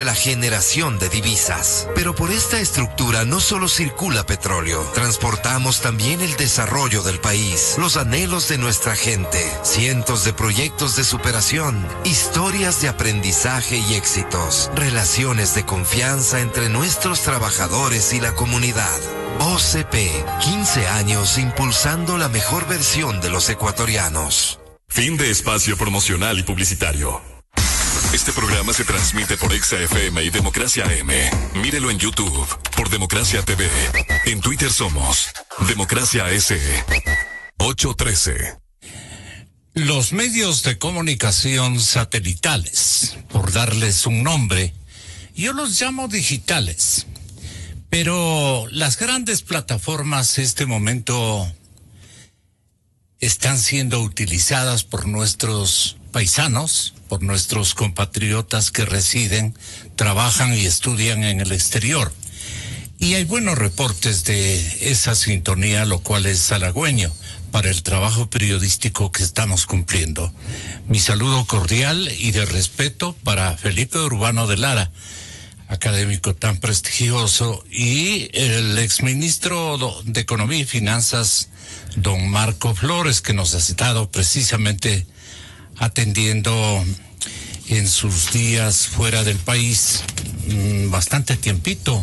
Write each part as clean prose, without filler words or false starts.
la generación de divisas. Pero por esta estructura no solo circula petróleo, transportamos también el desarrollo del país, los anhelos de nuestra gente, cientos de proyectos de superación, historias de aprendizaje y éxitos, relaciones de confianza entre nuestros trabajadores y la comunidad. OCP, 15 años impulsando la mejor versión de los ecuatorianos. Fin de espacio promocional y publicitario. Este programa se transmite por Exa FM y Democracia AM. Mírelo en YouTube por Democracia TV. En Twitter somos Democracia S. 813. Los medios de comunicación satelitales, por darles un nombre, yo los llamo digitales. Pero las grandes plataformas en este momento están siendo utilizadas por nuestros paisanos, por nuestros compatriotas que residen, trabajan y estudian en el exterior. Y hay buenos reportes de esa sintonía, lo cual es halagüeño para el trabajo periodístico que estamos cumpliendo. Mi saludo cordial y de respeto para Felipe Urbano de Lara, académico tan prestigioso, y el exministro de Economía y Finanzas, don Marco Flores, que nos ha estado precisamente atendiendo en sus días fuera del país bastante tiempito.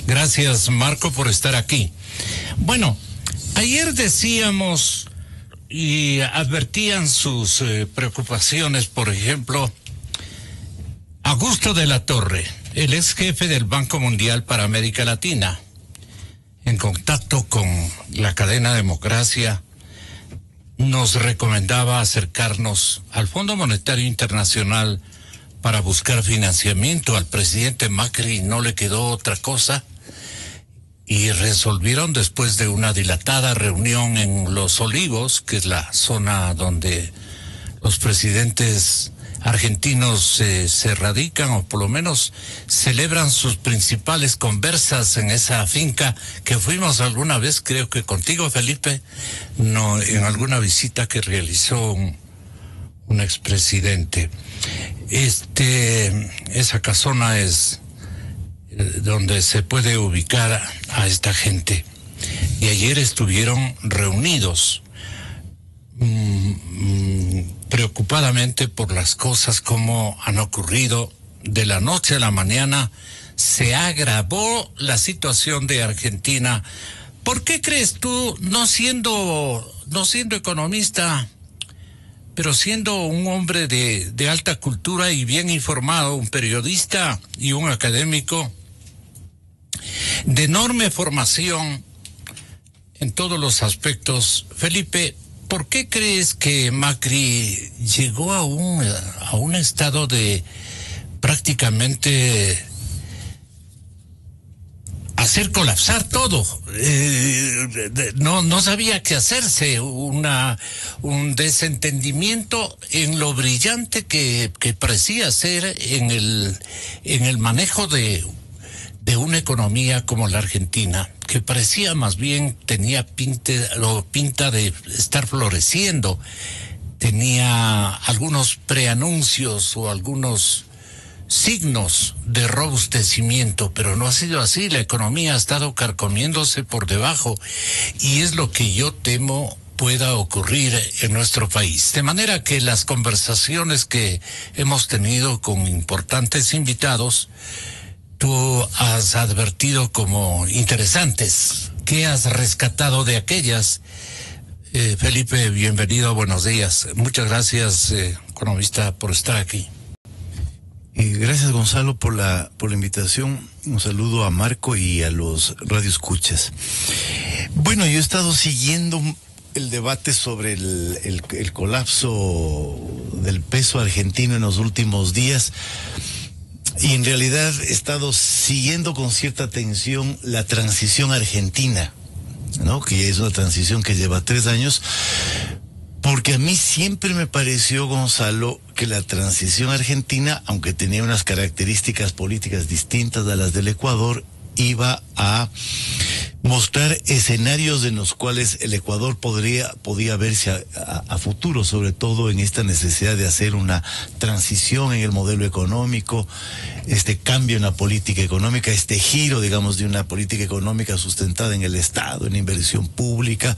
Gracias, Marco, por estar aquí. Bueno, ayer decíamos y advertían sus preocupaciones, por ejemplo, Augusto de la Torre, el ex jefe del Banco Mundial para América Latina, en contacto con la cadena Democracia, nos recomendaba acercarnos al Fondo Monetario Internacional para buscar financiamiento. Al presidente Macri no le quedó otra cosa y resolvieron, después de una dilatada reunión en Los Olivos, que es la zona donde los presidentes argentinos se radican, o por lo menos celebran sus principales conversas en esa finca que fuimos alguna vez, creo que contigo, Felipe, no, en alguna visita que realizó un expresidente. Esa casona es donde se puede ubicar a esta gente. Y ayer estuvieron reunidos preocupadamente por las cosas como han ocurrido. De la noche a la mañana se agravó la situación de Argentina. ¿Por qué crees tú, no siendo economista, pero siendo un hombre de alta cultura y bien informado, un periodista y un académico de enorme formación en todos los aspectos, Felipe, ¿por qué crees que Macri llegó a un estado de prácticamente hacer colapsar todo? No sabía qué hacerse, un desentendimiento en lo brillante que parecía ser en el manejo de una economía como la Argentina, que parecía más bien tenía pinta de estar floreciendo. Tenía algunos preanuncios o algunos signos de robustecimiento, pero no ha sido así. La economía ha estado carcomiéndose por debajo y es lo que yo temo pueda ocurrir en nuestro país. De manera que las conversaciones que hemos tenido con importantes invitados, tú has advertido como interesantes. ¿Qué has rescatado de aquellas? Felipe, bienvenido, buenos días. Muchas gracias, economista, por estar aquí. Gracias, Gonzalo, por la invitación. Un saludo a Marco y a los radioescuchas. Bueno, yo he estado siguiendo el debate sobre el colapso del peso argentino en los últimos días. Y en realidad he estado siguiendo con cierta atención la transición argentina, ¿no? Que es una transición que lleva 3 años, porque a mí siempre me pareció, Gonzalo, que la transición argentina, aunque tenía unas características políticas distintas a las del Ecuador, iba a mostrar escenarios en los cuales el Ecuador podía verse a futuro, sobre todo en esta necesidad de hacer una transición en el modelo económico, este cambio en la política económica, este giro, digamos, de una política económica sustentada en el Estado, en inversión pública,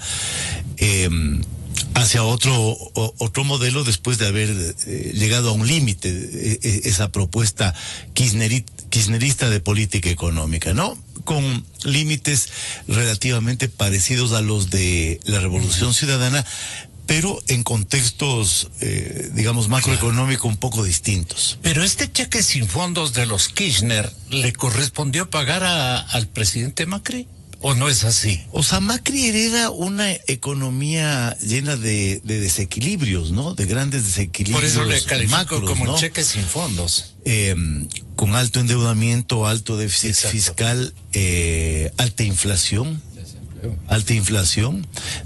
hacia otro modelo, después de haber llegado a un límite, esa propuesta kirchnerista de política económica, ¿no? Con límites relativamente parecidos a los de la Revolución Ciudadana, pero en contextos, digamos, macroeconómicos un poco distintos. Pero este cheque sin fondos de los Kirchner, ¿le correspondió pagar al presidente Macri? ¿O no es así? O sea, Macri hereda una economía llena de desequilibrios, ¿no? De grandes desequilibrios. Por eso le califico macros, como ¿no? un cheque sin fondos. Con alto endeudamiento, alto déficit fiscal, alta inflación,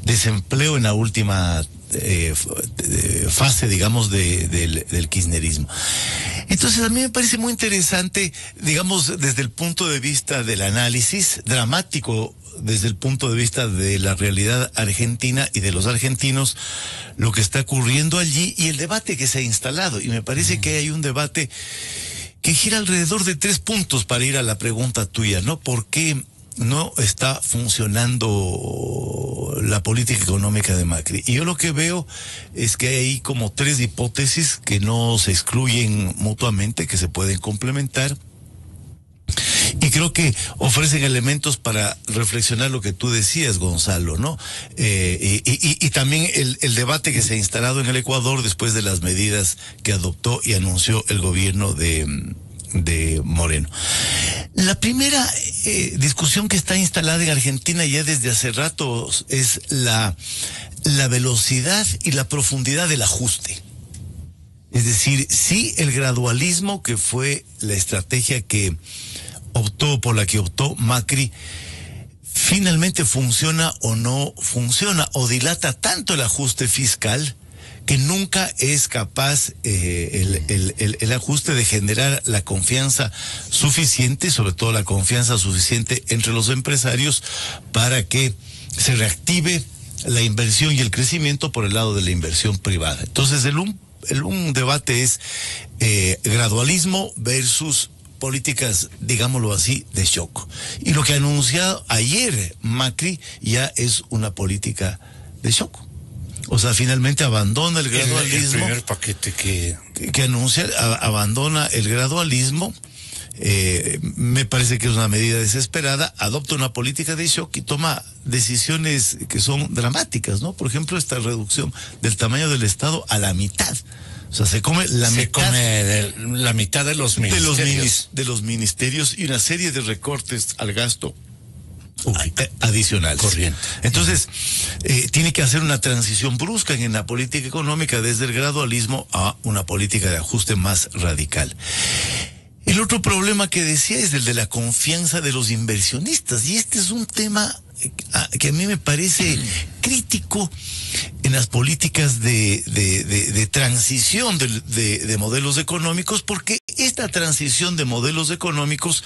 desempleo en la última fase, digamos, del kirchnerismo. Entonces a mí me parece muy interesante, digamos, desde el punto de vista del análisis, dramático desde el punto de vista de la realidad argentina y de los argentinos, lo que está ocurriendo allí y el debate que se ha instalado. Y me parece que hay un debate que gira alrededor de 3 puntos para ir a la pregunta tuya, ¿no? ¿Por qué no está funcionando la política económica de Macri? Y yo lo que veo es que hay como 3 hipótesis que no se excluyen mutuamente, que se pueden complementar, y creo que ofrecen elementos para reflexionar lo que tú decías, Gonzalo, ¿no? Y también el debate que se ha instalado en el Ecuador después de las medidas que adoptó y anunció el gobierno de Moreno. La primera discusión que está instalada en Argentina ya desde hace rato es la velocidad y la profundidad del ajuste. Es decir, si el gradualismo, que fue la estrategia por la que optó Macri, finalmente funciona o no funciona, o dilata tanto el ajuste fiscal que nunca es capaz el ajuste de generar la confianza suficiente, sobre todo la confianza suficiente entre los empresarios, para que se reactive la inversión y el crecimiento por el lado de la inversión privada. Entonces un debate es gradualismo versus políticas, digámoslo así, de shock. Y lo que ha anunciado ayer Macri ya es una política de shock. O sea, finalmente abandona el gradualismo. El primer paquete que anuncia, abandona el gradualismo. Me parece que es una medida desesperada, adopta una política de shock y toma decisiones que son dramáticas, ¿no? Por ejemplo, esta reducción del tamaño del Estado a la mitad. O sea, se come la mitad de los ministerios. De los ministerios y una serie de recortes al gasto adicionales. Corriente. Entonces, tiene que hacer una transición brusca en la política económica desde el gradualismo a una política de ajuste más radical. El otro problema que decía es el de la confianza de los inversionistas, y este es un tema que a mí me parece crítico en las políticas de transición de modelos económicos, porque esta transición de modelos económicos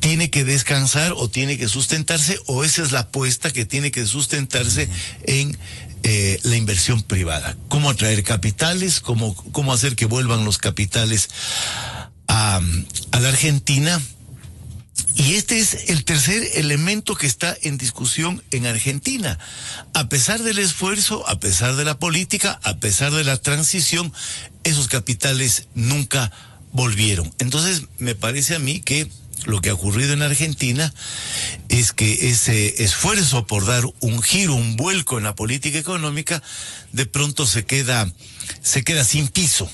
tiene que descansar o tiene que sustentarse, o esa es la apuesta que tiene que sustentarse en la inversión privada. Cómo atraer capitales, cómo hacer que vuelvan los capitales a la Argentina. Y este es el tercer elemento que está en discusión en Argentina. A pesar del esfuerzo, a pesar de la política, a pesar de la transición, esos capitales nunca volvieron. Entonces, me parece a mí que lo que ha ocurrido en Argentina es que ese esfuerzo por dar un giro, un vuelco en la política económica, de pronto se queda sin piso.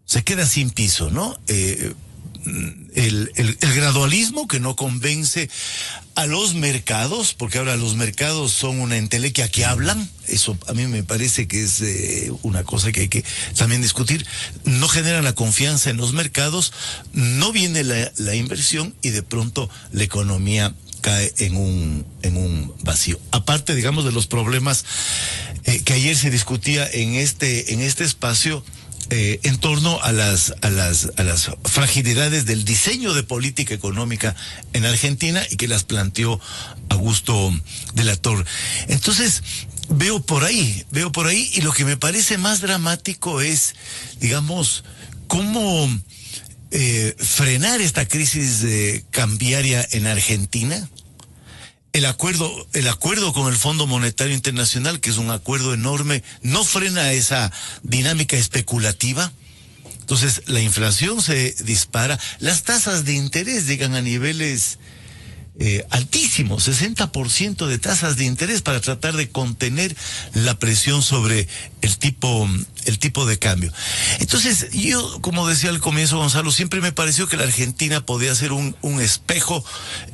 Se queda sin piso, ¿no? El gradualismo que no convence a los mercados, porque ahora los mercados son una entelequia que hablan. Eso a mí me parece que es una cosa que hay que también discutir. No generan la confianza en los mercados, no viene la inversión y de pronto la economía cae en un vacío. Aparte, digamos, de los problemas que ayer se discutía en este espacio, en torno a las fragilidades del diseño de política económica en Argentina y que las planteó Augusto de la Torre. Entonces, veo por ahí, y lo que me parece más dramático es, digamos, cómo frenar esta crisis cambiaria en Argentina. El acuerdo con el Fondo Monetario Internacional, que es un acuerdo enorme, no frena esa dinámica especulativa. Entonces, la inflación se dispara, las tasas de interés llegan a niveles altísimos, 60% de tasas de interés para tratar de contener la presión sobre el tipo de cambio. Entonces, yo, como decía al comienzo, Gonzalo, siempre me pareció que la Argentina podía ser un espejo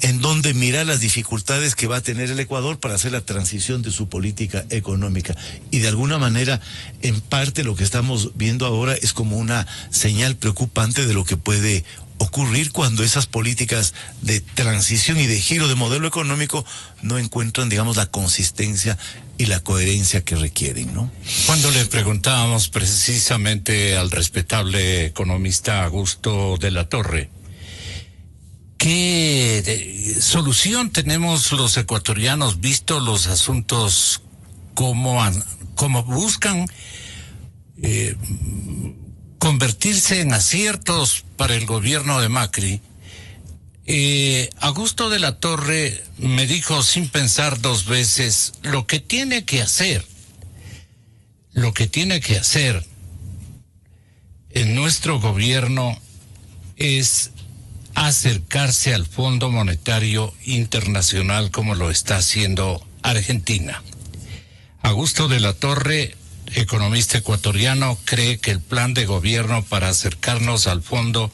en donde mirar las dificultades que va a tener el Ecuador para hacer la transición de su política económica. Y de alguna manera, en parte, lo que estamos viendo ahora es como una señal preocupante de lo que puede ocurrir cuando esas políticas de transición y de giro de modelo económico no encuentran, digamos, la consistencia y la coherencia que requieren, ¿no? Cuando le preguntábamos precisamente al respetable economista Augusto de la Torre, ¿qué solución tenemos los ecuatorianos, visto los asuntos como buscan convertirse en aciertos para el gobierno de Macri? Augusto de la Torre me dijo sin pensar dos veces lo que tiene que hacer en nuestro gobierno es acercarse al Fondo Monetario Internacional como lo está haciendo Argentina. Augusto de la Torre, economista ecuatoriano, cree que el plan de gobierno para acercarnos al fondo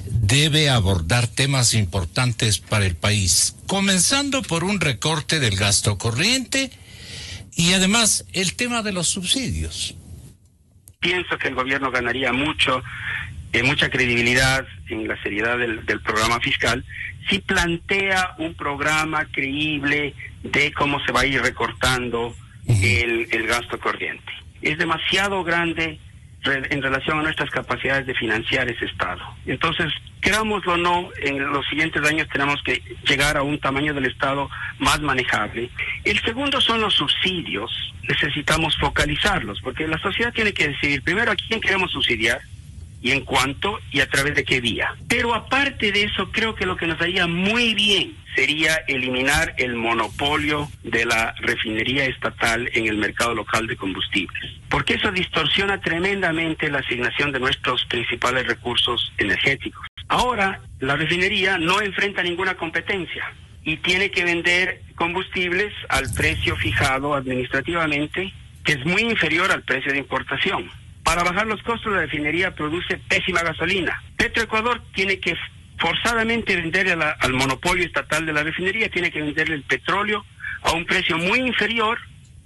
debe abordar temas importantes para el país, comenzando por un recorte del gasto corriente y además el tema de los subsidios. Pienso que el gobierno ganaría mucha credibilidad en la seriedad del programa fiscal si plantea un programa creíble de cómo se va a ir recortando el gasto corriente. Es demasiado grande en relación a nuestras capacidades de financiar ese Estado. Entonces, querámoslo o no, en los siguientes años tenemos que llegar a un tamaño del Estado más manejable. El segundo son los subsidios. Necesitamos focalizarlos, porque la sociedad tiene que decidir primero a quién queremos subsidiar, y en cuánto, y a través de qué vía. Pero aparte de eso, creo que lo que nos haría muy bien sería eliminar el monopolio de la refinería estatal en el mercado local de combustibles, porque eso distorsiona tremendamente la asignación de nuestros principales recursos energéticos. Ahora, la refinería no enfrenta ninguna competencia y tiene que vender combustibles al precio fijado administrativamente, que es muy inferior al precio de importación. Para bajar los costos, la refinería produce pésima gasolina. Petroecuador tiene que forzadamente venderle al monopolio estatal de la refinería, tiene que venderle el petróleo a un precio muy inferior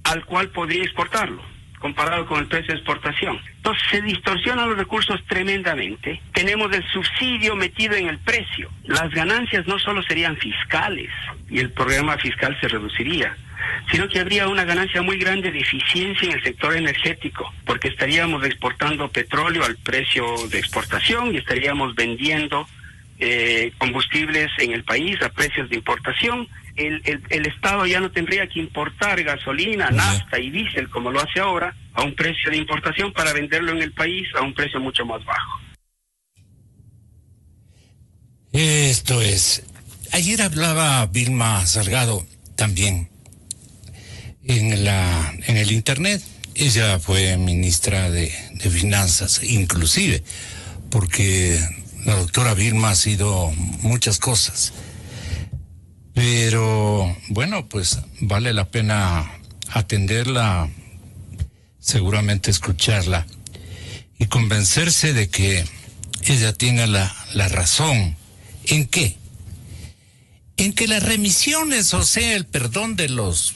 al cual podría exportarlo, comparado con el precio de exportación. Entonces se distorsionan los recursos tremendamente. Tenemos el subsidio metido en el precio. Las ganancias no solo serían fiscales y el programa fiscal se reduciría, sino que habría una ganancia muy grande de eficiencia en el sector energético, porque estaríamos exportando petróleo al precio de exportación y estaríamos vendiendo combustibles en el país a precios de importación. El Estado ya no tendría que importar gasolina, nafta y diésel como lo hace ahora a un precio de importación para venderlo en el país a un precio mucho más bajo. Esto es. Ayer hablaba Vilma Salgado también en el internet. Ella fue ministra de Finanzas, inclusive, porque la doctora Vilma ha sido muchas cosas. Pero, bueno, pues vale la pena atenderla, seguramente escucharla y convencerse de que ella tiene la razón. ¿En qué? En que las remisiones, o sea, el perdón de los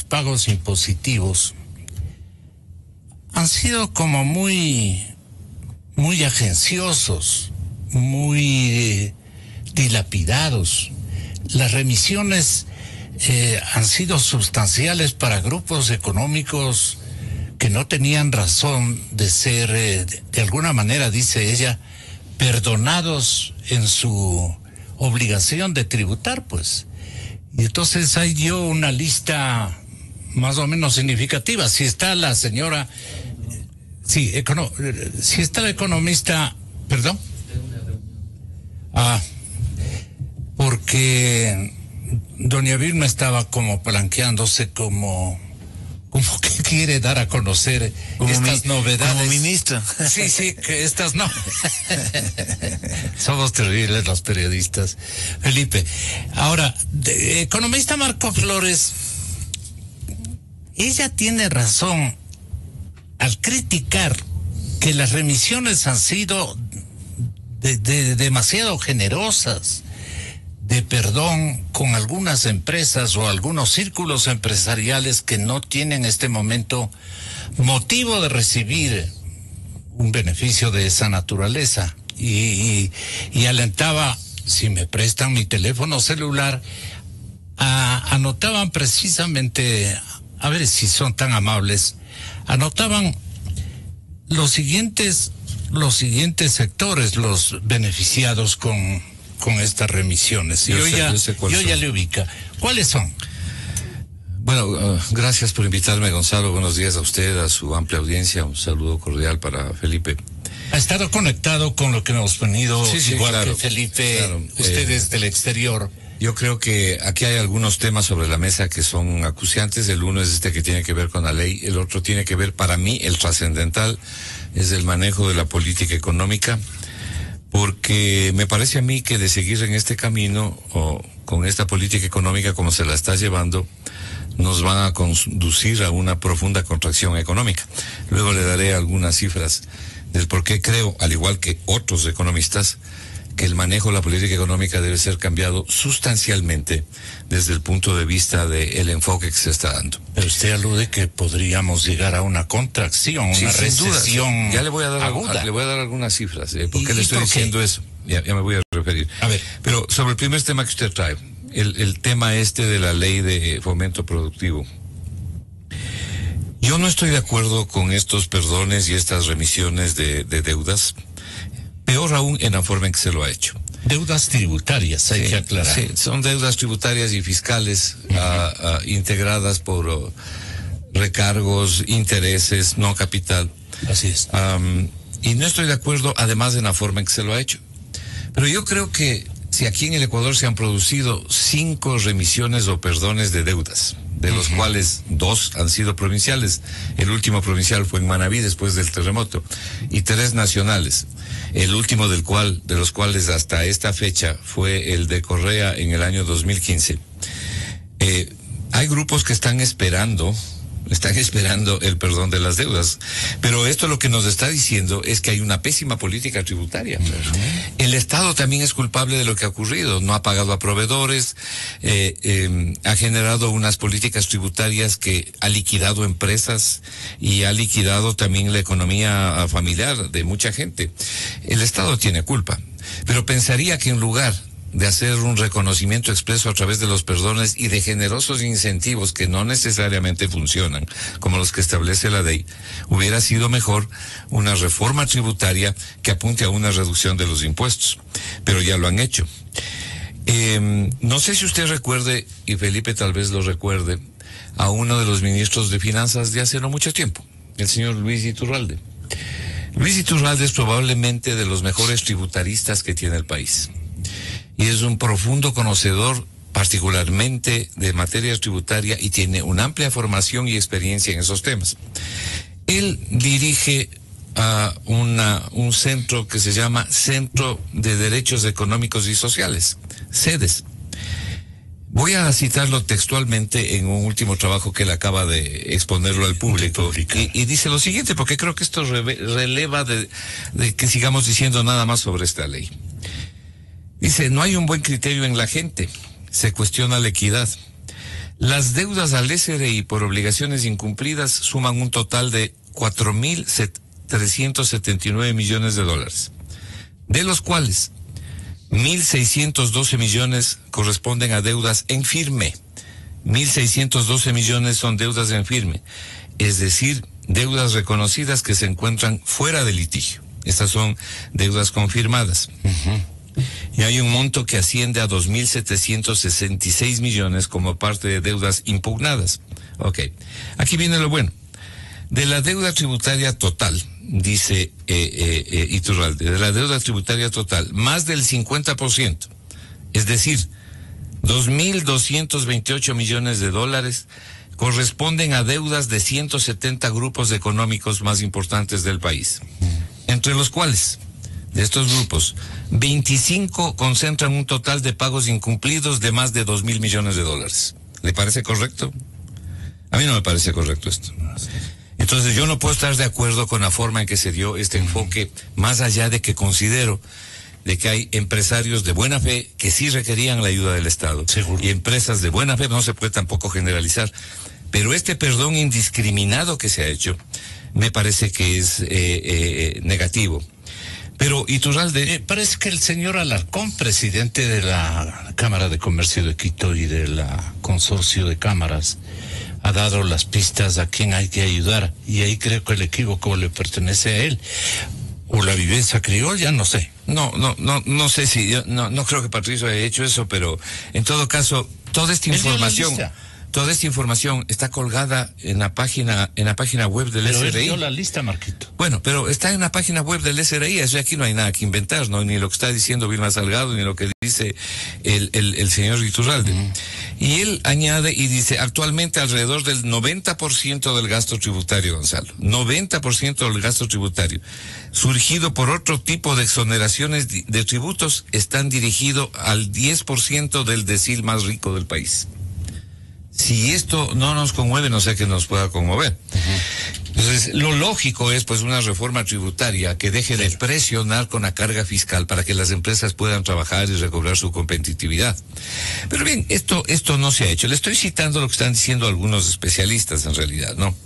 pagos impositivos, han sido como muy agenciosos, muy dilapidados. Las remisiones han sido sustanciales para grupos económicos que no tenían razón de ser, de alguna manera, dice ella, perdonados en su obligación de tributar, pues. Y entonces ahí dio una lista más o menos significativa. Si está la señora, si está la economista, perdón. Porque doña Vilma estaba como planteándose como que quiere dar a conocer estas novedades. Como ministra. Sí, que estas no. Somos terribles los periodistas. Felipe, ahora, economista Marco Flores, ella tiene razón al criticar que las remisiones han sido demasiado generosas, de perdón con algunas empresas o algunos círculos empresariales que no tienen en este momento motivo de recibir un beneficio de esa naturaleza. Y alentaba, si me prestan mi teléfono celular, anotaban precisamente, a ver si son tan amables, anotaban los siguientes sectores, los beneficiados con estas remisiones. Yo ya le ubica. ¿Cuáles son? Bueno, gracias por invitarme, Gonzalo. Buenos días a usted, a su amplia audiencia. Un saludo cordial para Felipe. Ha estado conectado con lo que hemos venido, igual claro, que Felipe, claro, ustedes del exterior. Yo creo que aquí hay algunos temas sobre la mesa que son acuciantes. El uno es este que tiene que ver con la ley. El otro tiene que ver, para mí, el trascendental, es el manejo de la política económica. Porque me parece a mí que de seguir en este camino o con esta política económica como se la está llevando, nos van a conducir a una profunda contracción económica. Luego le daré algunas cifras del por qué creo, al igual que otros economistas, que el manejo de la política económica debe ser cambiado sustancialmente desde el punto de vista del enfoque que se está dando. Pero usted alude que podríamos llegar a una contracción, una recesión. Ya le voy a dar aguda. Le voy a dar algunas cifras. ¿Por qué le estoy diciendo eso? Ya me voy a referir. A ver. Pero sobre el primer tema que usted trae, el tema de la ley de fomento productivo. Yo no estoy de acuerdo con estos perdones y estas remisiones de deudas. Peor aún en la forma en que se lo ha hecho. Deudas tributarias, hay que aclarar. Sí, son deudas tributarias y fiscales integradas por recargos, intereses, no capital. Así es. Y no estoy de acuerdo, además, en la forma en que se lo ha hecho. Pero yo creo que si aquí en el Ecuador se han producido 5 remisiones o perdones de deudas, de los cuales 2 han sido provinciales, el último provincial fue en Manabí después del terremoto, y 3 nacionales, el último de los cuales hasta esta fecha fue el de Correa en el año 2015. Hay grupos que están esperando el perdón de las deudas, pero esto lo que nos está diciendo es que hay una pésima política tributaria. El Estado también es culpable de lo que ha ocurrido, no ha pagado a proveedores, ha generado unas políticas tributarias que ha liquidado empresas y ha liquidado también la economía familiar de mucha gente. El Estado tiene culpa, pero pensaría que en lugar de hacer un reconocimiento expreso a través de los perdones y de generosos incentivos que no necesariamente funcionan, como los que establece la ley, hubiera sido mejor una reforma tributaria que apunte a una reducción de los impuestos. Pero ya lo han hecho. No sé si usted recuerde, y Felipe tal vez lo recuerde, a uno de los ministros de Finanzas de hace no mucho tiempo, el señor Luis Iturralde. Luis Iturralde es probablemente de los mejores tributaristas que tiene el país. Y es un profundo conocedor, particularmente de materia tributaria, y tiene una amplia formación y experiencia en esos temas. Él dirige a un centro que se llama Centro de Derechos Económicos y Sociales, CEDES. Voy a citarlo textualmente en un último trabajo que él acaba de exponerlo al público. Y dice lo siguiente, porque creo que esto releva de que sigamos diciendo nada más sobre esta ley. Dice, no hay un buen criterio en la gente, se cuestiona la equidad. Las deudas al SRI por obligaciones incumplidas suman un total de 4.379 millones de dólares, de los cuales 1.612 millones corresponden a deudas en firme. 1.612 millones son deudas en firme, es decir, deudas reconocidas que se encuentran fuera de litigio. Estas son deudas confirmadas. Y hay un monto que asciende a 2.766 millones como parte de deudas impugnadas. Ok, aquí viene lo bueno. De la deuda tributaria total, dice Iturralde, de la deuda tributaria total, más del 50%, es decir, 2.228 millones de dólares, corresponden a deudas de 170 grupos económicos más importantes del país, entre los cuales, de estos grupos, 25 concentran un total de pagos incumplidos de más de 2.000 millones de dólares. ¿Le parece correcto? A mí no me parece correcto esto. Entonces yo no puedo estar de acuerdo con la forma en que se dio este enfoque, más allá de que considero de que hay empresarios de buena fe que sí requerían la ayuda del Estado. Seguro. Y empresas de buena fe, no se puede tampoco generalizar. Pero este perdón indiscriminado que se ha hecho, me parece que es negativo. Pero Iturralde... parece que el señor Alarcón, presidente de la Cámara de Comercio de Quito y del consorcio de cámaras, ha dado las pistas a quien hay que ayudar, y ahí creo que el equívoco le pertenece a él. O la viveza criolla, no sé. No sé si, no creo que Patricio haya hecho eso, pero en todo caso, toda esta información está colgada en la página web del SRI. Pero él dio la lista, Marquito. Bueno, pero está en la página web del SRI, eso aquí no hay nada que inventar, ¿no? Ni lo que está diciendo Vilma Salgado, ni lo que dice el señor Iturralde. Y él añade y dice, actualmente alrededor del 90% del gasto tributario, Gonzalo, 90% del gasto tributario, surgido por otro tipo de exoneraciones de tributos, están dirigidos al 10% del decil más rico del país. Si esto no nos conmueve, no sé qué nos pueda conmover. Entonces, lo lógico es pues una reforma tributaria que deje de presionar con la carga fiscal para que las empresas puedan trabajar y recobrar su competitividad. Pero bien, esto no se ha hecho. Le estoy citando lo que están diciendo algunos especialistas en realidad, ¿no?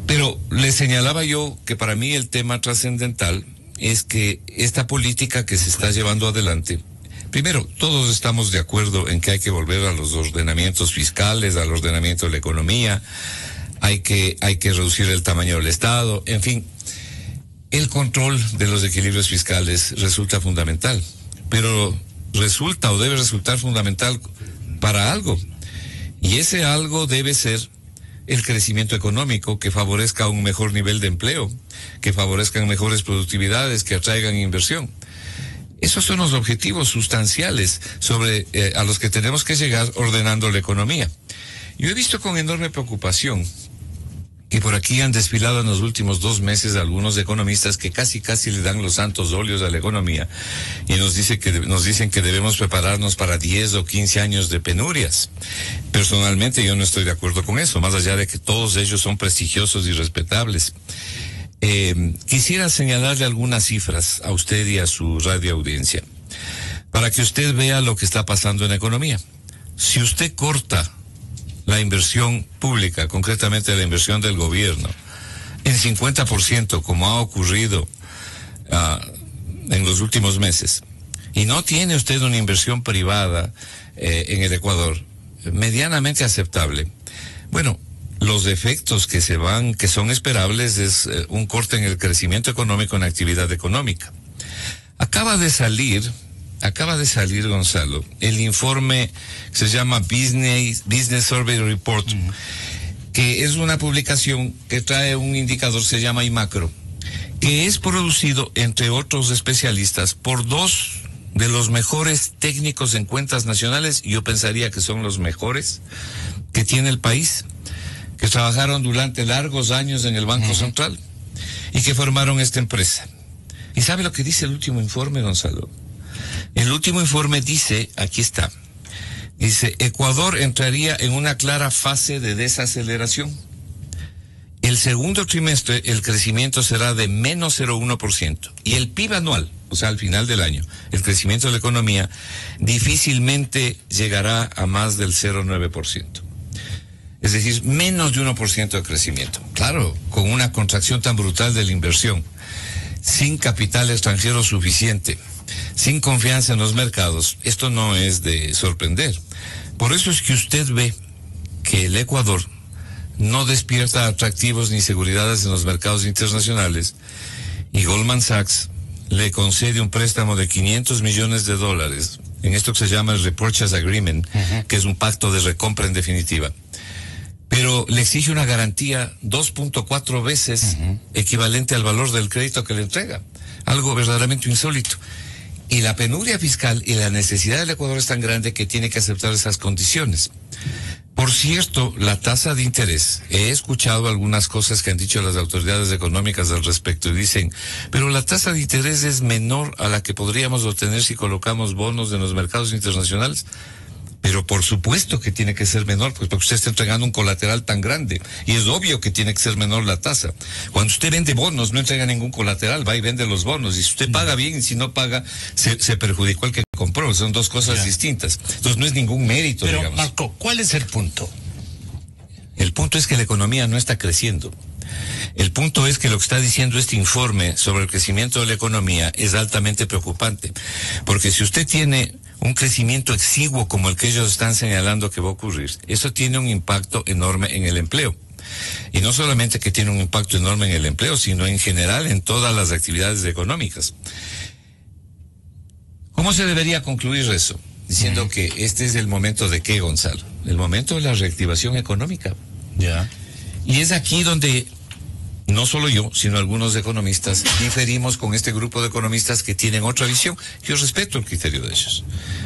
Pero le señalaba yo que para mí el tema trascendental es que esta política que se está llevando adelante, primero, todos estamos de acuerdo en que hay que volver a los ordenamientos fiscales, al ordenamiento de la economía, hay que reducir el tamaño del Estado, en fin, el control de los equilibrios fiscales resulta fundamental, pero resulta o debe resultar fundamental para algo, y ese algo debe ser el crecimiento económico que favorezca un mejor nivel de empleo, que favorezcan mejores productividades, que atraigan inversión. Esos son los objetivos sustanciales a los que tenemos que llegar ordenando la economía. Yo he visto con enorme preocupación que por aquí han desfilado en los últimos 2 meses algunos economistas que casi le dan los santos óleos a la economía y nos dicen que debemos prepararnos para 10 o 15 años de penurias. Personalmente yo no estoy de acuerdo con eso, más allá de que todos ellos son prestigiosos y respetables. Quisiera señalarle algunas cifras a usted y a su radio audiencia para que usted vea lo que está pasando en la economía. Si usted corta la inversión pública, concretamente la inversión del gobierno, en 50%, como ha ocurrido en los últimos meses, y no tiene usted una inversión privada en el Ecuador medianamente aceptable, bueno, los efectos que son esperables es un corte en el crecimiento económico, en la actividad económica. Acaba de salir, Gonzalo, el informe que se llama Business Survey Report, que es una publicación que trae un indicador que se llama IMACRO, que es producido, entre otros especialistas, por 2 de los mejores técnicos en cuentas nacionales, y yo pensaría que son los mejores que tiene el país, que trabajaron durante largos años en el Banco Central y que formaron esta empresa. ¿Y sabe lo que dice el último informe, Gonzalo? El último informe dice, aquí está, dice, Ecuador entraría en una clara fase de desaceleración. El segundo trimestre el crecimiento será de menos 0,1% y el PIB anual, o sea, al final del año, el crecimiento de la economía difícilmente llegará a más del 0,9%. Es decir, menos de 1% de crecimiento. Claro, con una contracción tan brutal de la inversión, sin capital extranjero suficiente, sin confianza en los mercados, esto no es de sorprender. Por eso es que usted ve que el Ecuador no despierta atractivos ni seguridades en los mercados internacionales y Goldman Sachs le concede un préstamo de $500 millones en esto que se llama el Repurchase Agreement, que es un pacto de recompra en definitiva. Pero le exige una garantía 2.4 veces equivalente al valor del crédito que le entrega. Algo verdaderamente insólito. Y la penuria fiscal y la necesidad del Ecuador es tan grande que tiene que aceptar esas condiciones. Por cierto, la tasa de interés, he escuchado algunas cosas que han dicho las autoridades económicas al respecto y dicen, pero la tasa de interés es menor a la que podríamos obtener si colocamos bonos en los mercados internacionales. Pero por supuesto que tiene que ser menor, pues porque usted está entregando un colateral tan grande. Y es obvio que tiene que ser menor la tasa. Cuando usted vende bonos, no entrega ningún colateral, va y vende los bonos. Y si usted paga bien, y si no paga, se perjudicó el que compró. Son dos cosas distintas. Entonces no es ningún mérito, pero, digamos. Marco, ¿cuál es el punto? El punto es que la economía no está creciendo. El punto es que lo que está diciendo este informe sobre el crecimiento de la economía es altamente preocupante. Porque si usted tiene un crecimiento exiguo como el que ellos están señalando que va a ocurrir, eso tiene un impacto enorme en el empleo. Y no solamente que tiene un impacto enorme en el empleo, sino en general en todas las actividades económicas. ¿Cómo se debería concluir eso? Diciendo que este es el momento de ¿qué, Gonzalo? El momento de la reactivación económica. Ya. Y es aquí donde no solo yo, sino algunos economistas diferimos con este grupo de economistas que tienen otra visión. Yo respeto el criterio de ellos.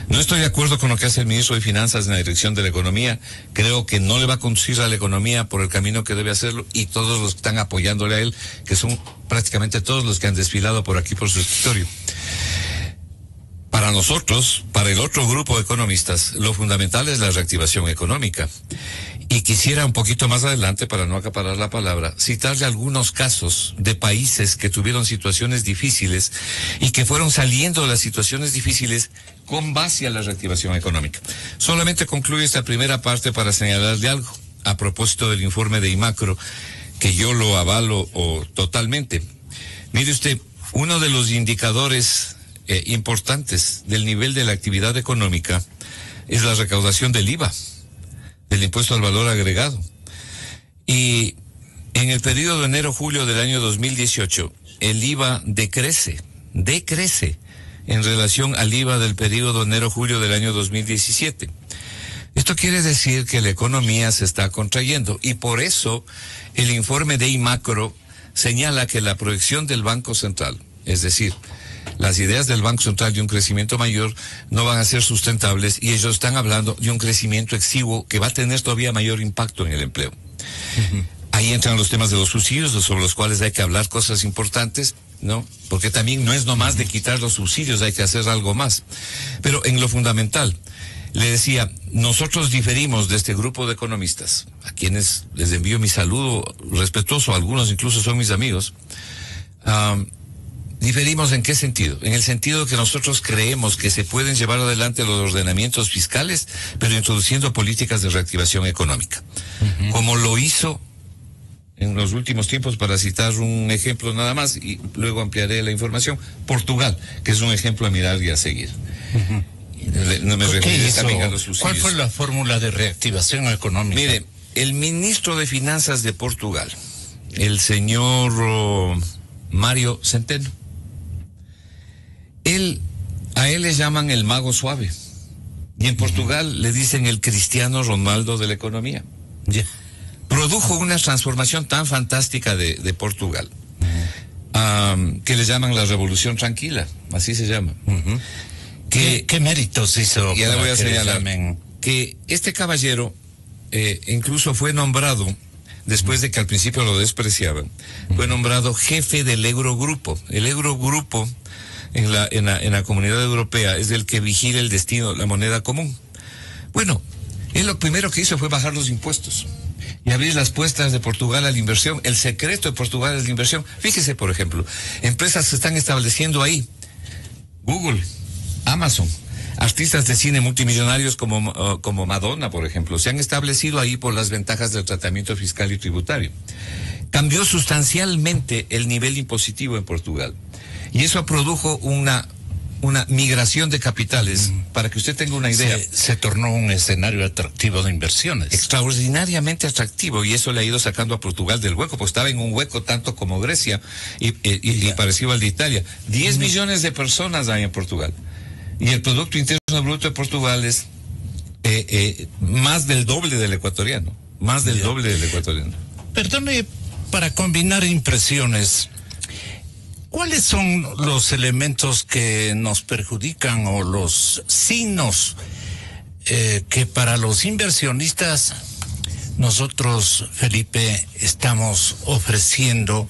No estoy de acuerdo con lo que hace el ministro de Finanzas en la dirección de la economía. Creo que no le va a conducir a la economía por el camino que debe hacerlo, y todos los que están apoyándole a él, que son prácticamente todos los que han desfilado por aquí por su escritorio. Para nosotros, para el otro grupo de economistas, lo fundamental es la reactivación económica. Y quisiera un poquito más adelante, para no acaparar la palabra, citarle algunos casos de países que tuvieron situaciones difíciles y que fueron saliendo de las situaciones difíciles con base a la reactivación económica. Solamente concluyo esta primera parte para señalarle algo a propósito del informe de IMACRO, que yo lo avalo totalmente. Mire usted, uno de los indicadores importantes del nivel de la actividad económica es la recaudación del IVA, del impuesto al valor agregado. Y en el periodo de enero-julio del año 2018, el IVA decrece en relación al IVA del periodo enero-julio del año 2017. Esto quiere decir que la economía se está contrayendo, y por eso el informe de IMACRO señala que la proyección del Banco Central, es decir, las ideas del Banco Central de un crecimiento mayor, no van a ser sustentables, y ellos están hablando de un crecimiento exiguo que va a tener todavía mayor impacto en el empleo. Ahí entran los temas de los subsidios, sobre los cuales hay que hablar cosas importantes, ¿no? Porque también no es nomás de quitar los subsidios, hay que hacer algo más. Pero en lo fundamental, le decía, nosotros diferimos de este grupo de economistas, a quienes les envío mi saludo respetuoso, algunos incluso son mis amigos. ¿Diferimos en qué sentido? En el sentido de que nosotros creemos que se pueden llevar adelante los ordenamientos fiscales, pero introduciendo políticas de reactivación económica. Como lo hizo en los últimos tiempos, para citar un ejemplo nada más, y luego ampliaré la información, Portugal, que es un ejemplo a mirar y a seguir. No me refiero también a los subsidios. ¿Cuál fue la fórmula de reactivación económica? Mire, el ministro de Finanzas de Portugal, el señor Mário Centeno, a él le llaman el mago suave, y en Portugal le dicen el Cristiano Ronaldo de la economía. Produjo una transformación tan fantástica de Portugal, que le llaman la revolución tranquila, así se llama. ¿Qué méritos hizo? Ya le voy a señalar que este caballero incluso fue nombrado, después de que al principio lo despreciaban, fue nombrado jefe del Eurogrupo. El Eurogrupo en la comunidad europea es el que vigila el destino de la moneda común. Bueno, él lo primero que hizo fue bajar los impuestos y abrir las puertas de Portugal a la inversión. El secreto de Portugal es la inversión. Fíjese, por ejemplo, empresas se están estableciendo ahí. Google, Amazon, artistas de cine multimillonarios como Madonna, por ejemplo, se han establecido ahí por las ventajas del tratamiento fiscal y tributario. Cambió sustancialmente el nivel impositivo en Portugal, y eso produjo una una migración de capitales. Para que usted tenga una idea. Se tornó un escenario atractivo de inversiones. Extraordinariamente atractivo, y eso le ha ido sacando a Portugal del hueco, pues estaba en un hueco tanto como Grecia y parecido al de Italia. 10 millones de personas hay en Portugal. Y el Producto Interno Bruto de Portugal es más del doble del ecuatoriano. Más del doble del ecuatoriano. Perdone, para combinar impresiones, ¿cuáles son los elementos que nos perjudican o los signos que para los inversionistas nosotros, Felipe, estamos ofreciendo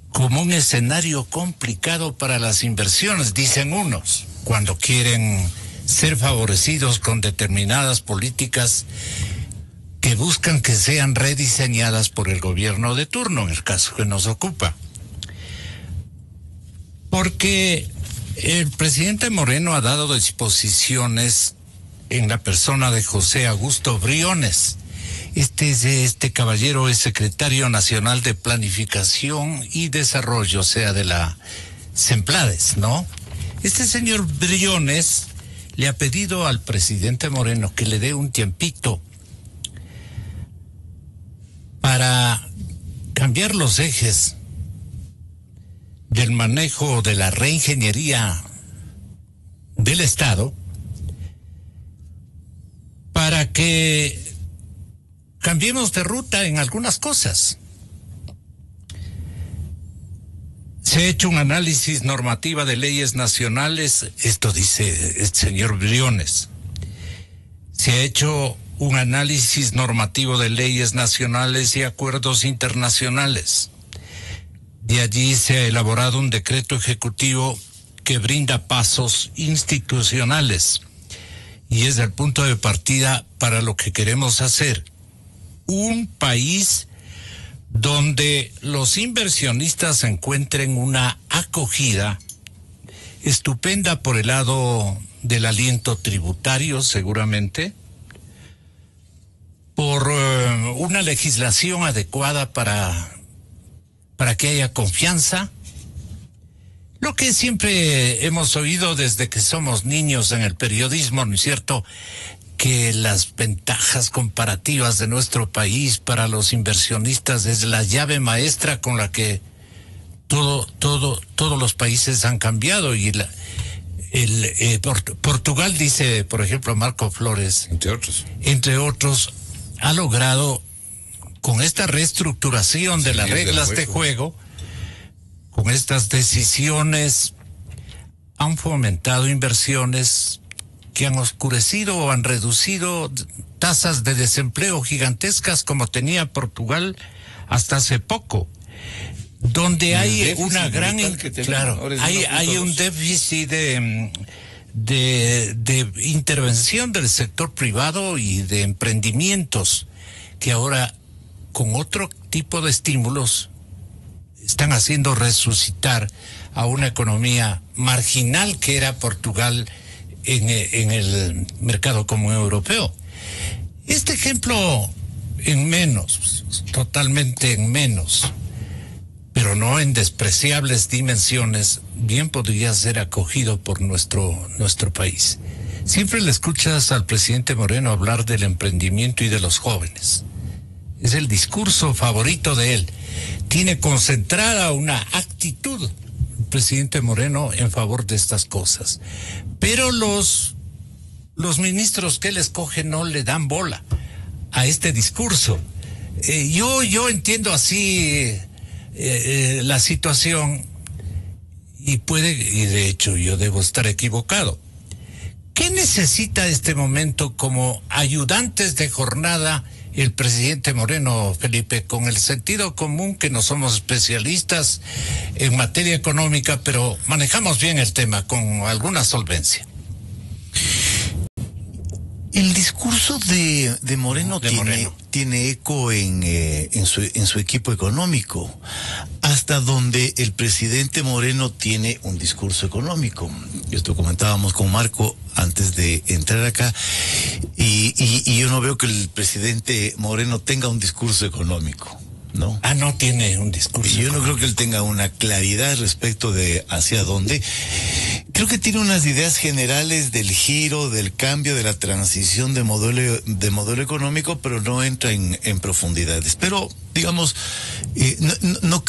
como un escenario complicado para las inversiones? Dicen unos, cuando quieren ser favorecidos con determinadas políticas que buscan que sean rediseñadas por el gobierno de turno, en el caso que nos ocupa. Porque el presidente Moreno ha dado disposiciones en la persona de José Augusto Briones. Este caballero es secretario nacional de Planificación y Desarrollo, o sea, de la CEMPLADES, ¿no? Este señor Briones le ha pedido al presidente Moreno que le dé un tiempito para cambiar los ejes del manejo de la reingeniería del Estado, para que cambiemos de ruta en algunas cosas. Se ha hecho un análisis normativa de leyes nacionales, esto dice el señor Briones. Se ha hecho un análisis normativo de leyes nacionales y acuerdos internacionales. De allí se ha elaborado un decreto ejecutivo que brinda pasos institucionales y es el punto de partida para lo que queremos hacer. Un país donde los inversionistas encuentren una acogida estupenda por el lado del aliento tributario, seguramente, por una legislación adecuada para que haya confianza. Lo que siempre hemos oído desde que somos niños en el periodismo, ¿no es cierto?, que las ventajas comparativas de nuestro país para los inversionistas es la llave maestra con la que todos los países han cambiado. Y Portugal, dice, por ejemplo, Marco Flores, entre otros, ha logrado, con esta reestructuración de las reglas de juego, con estas decisiones, han fomentado inversiones que han oscurecido o han reducido tasas de desempleo gigantescas como tenía Portugal hasta hace poco, donde hay una gran, claro, hay un déficit de intervención del sector privado y de emprendimientos que ahora, con otro tipo de estímulos, están haciendo resucitar a una economía marginal que era Portugal en el mercado común europeo. Este ejemplo en menos, totalmente en menos, pero no en despreciables dimensiones, bien podría ser acogido por nuestro país. Siempre le escuchas al presidente Moreno hablar del emprendimiento y de los jóvenes. Es el discurso favorito de él. Tiene concentrada una actitud el presidente Moreno en favor de estas cosas. Pero los ministros que él escoge no le dan bola a este discurso. Yo entiendo así la situación y de hecho yo debo estar equivocado. ¿Qué necesita este momento como ayudantes de jornada el presidente Moreno, Felipe, con el sentido común, que no somos especialistas en materia económica, pero manejamos bien el tema con alguna solvencia? El discurso de Moreno tiene eco en su equipo económico, hasta donde el presidente Moreno tiene un discurso económico. Esto comentábamos con Marco antes de entrar acá, y yo no veo que el presidente Moreno tenga un discurso económico. ¿no? No tiene un discurso. Yo no creo que él tenga una claridad respecto de hacia dónde. Creo que tiene unas ideas generales del giro, del cambio, de la transición de modelo económico, pero no entra en profundidades. Pero, digamos, no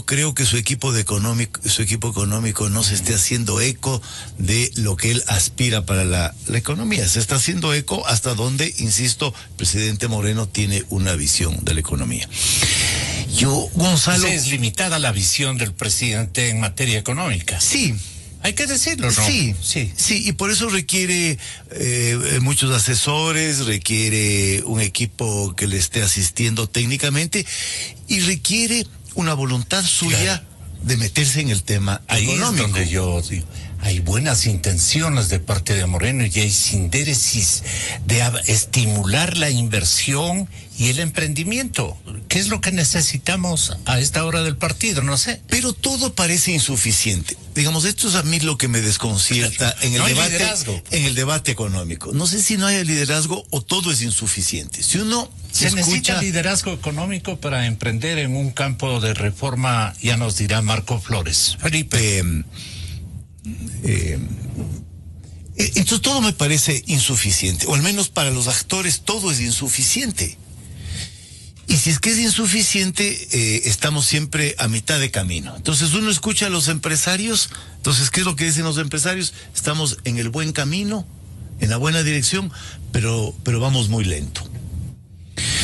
creo que su equipo económico no se esté haciendo eco de lo que él aspira para la economía. Se está haciendo eco hasta donde, insisto, el presidente Moreno tiene una visión de la economía. Gonzalo... Es limitada la visión del presidente en materia económica. Sí. Hay que decirlo, ¿no? Sí, y por eso requiere muchos asesores, requiere un equipo que le esté asistiendo técnicamente y requiere una voluntad suya de meterse en el tema económico. Ahí es donde yo digo, hay buenas intenciones de parte de Moreno y hay síntesis de estimular la inversión y el emprendimiento. ¿Qué es lo que necesitamos a esta hora del partido? No sé. Pero todo parece insuficiente. Digamos, esto es a mí lo que me desconcierta en el debate económico. No sé si no hay liderazgo o todo es insuficiente. Si uno se necesita liderazgo económico para emprender en un campo de reforma, ya nos dirá Marco Flores. Felipe. Entonces todo me parece insuficiente, o al menos para los actores todo es insuficiente. Y si es que es insuficiente, estamos siempre a mitad de camino. Entonces uno escucha a los empresarios, entonces ¿qué es lo que dicen los empresarios? Estamos en el buen camino, en la buena dirección, pero vamos muy lento.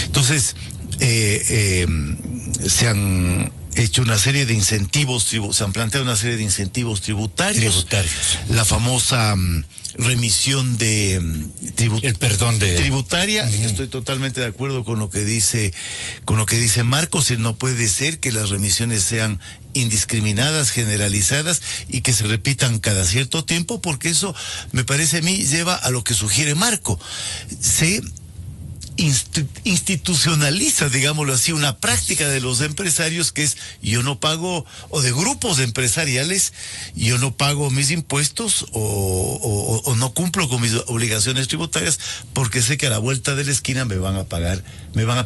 Entonces, se han hecho una serie de incentivos, se han planteado una serie de incentivos tributarios. La famosa remisión de tributaria. Estoy totalmente de acuerdo con lo que dice Marcos. No puede ser que las remisiones sean indiscriminadas, generalizadas y que se repitan cada cierto tiempo, porque eso me parece a mí lleva a lo que sugiere Marco. Se institucionaliza, digámoslo así, una práctica de los empresarios que es: yo no pago, o de grupos empresariales, yo no pago mis impuestos o no cumplo con mis obligaciones tributarias porque sé que a la vuelta de la esquina me van a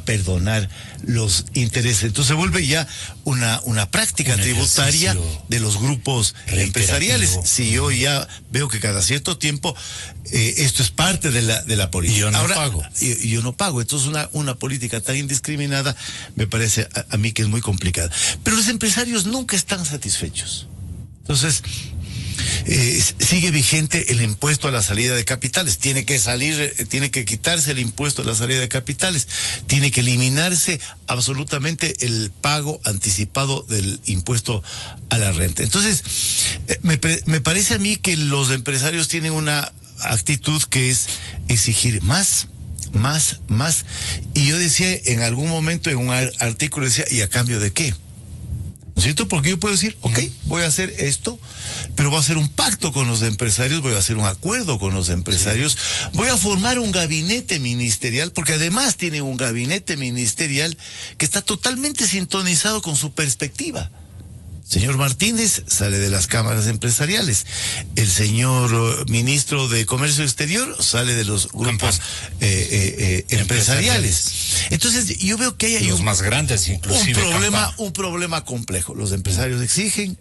perdonar los intereses. Entonces se vuelve ya una práctica tributaria de los grupos empresariales. Si yo ya veo que cada cierto tiempo esto es parte de la política. Yo no pago. Yo no pago. Entonces una política tan indiscriminada me parece a mí que es muy complicada. Pero los empresarios nunca están satisfechos. Entonces sigue vigente el impuesto a la salida de capitales. Tiene que quitarse el impuesto a la salida de capitales. Tiene que eliminarse absolutamente el pago anticipado del impuesto a la renta. Entonces me parece a mí que los empresarios tienen una actitud que es exigir más. Y yo decía en algún momento en un artículo, decía, ¿y a cambio de qué? ¿No es cierto? Porque yo puedo decir, ok, voy a hacer esto, pero voy a hacer un pacto con los empresarios, voy a hacer un acuerdo con los empresarios, voy a formar un gabinete ministerial, porque además tiene un gabinete ministerial que está totalmente sintonizado con su perspectiva. Señor Martínez sale de las cámaras empresariales. El señor ministro de Comercio Exterior sale de los grupos empresariales. Entonces yo veo que hay los más grandes, inclusive, un problema complejo. Los empresarios exigen,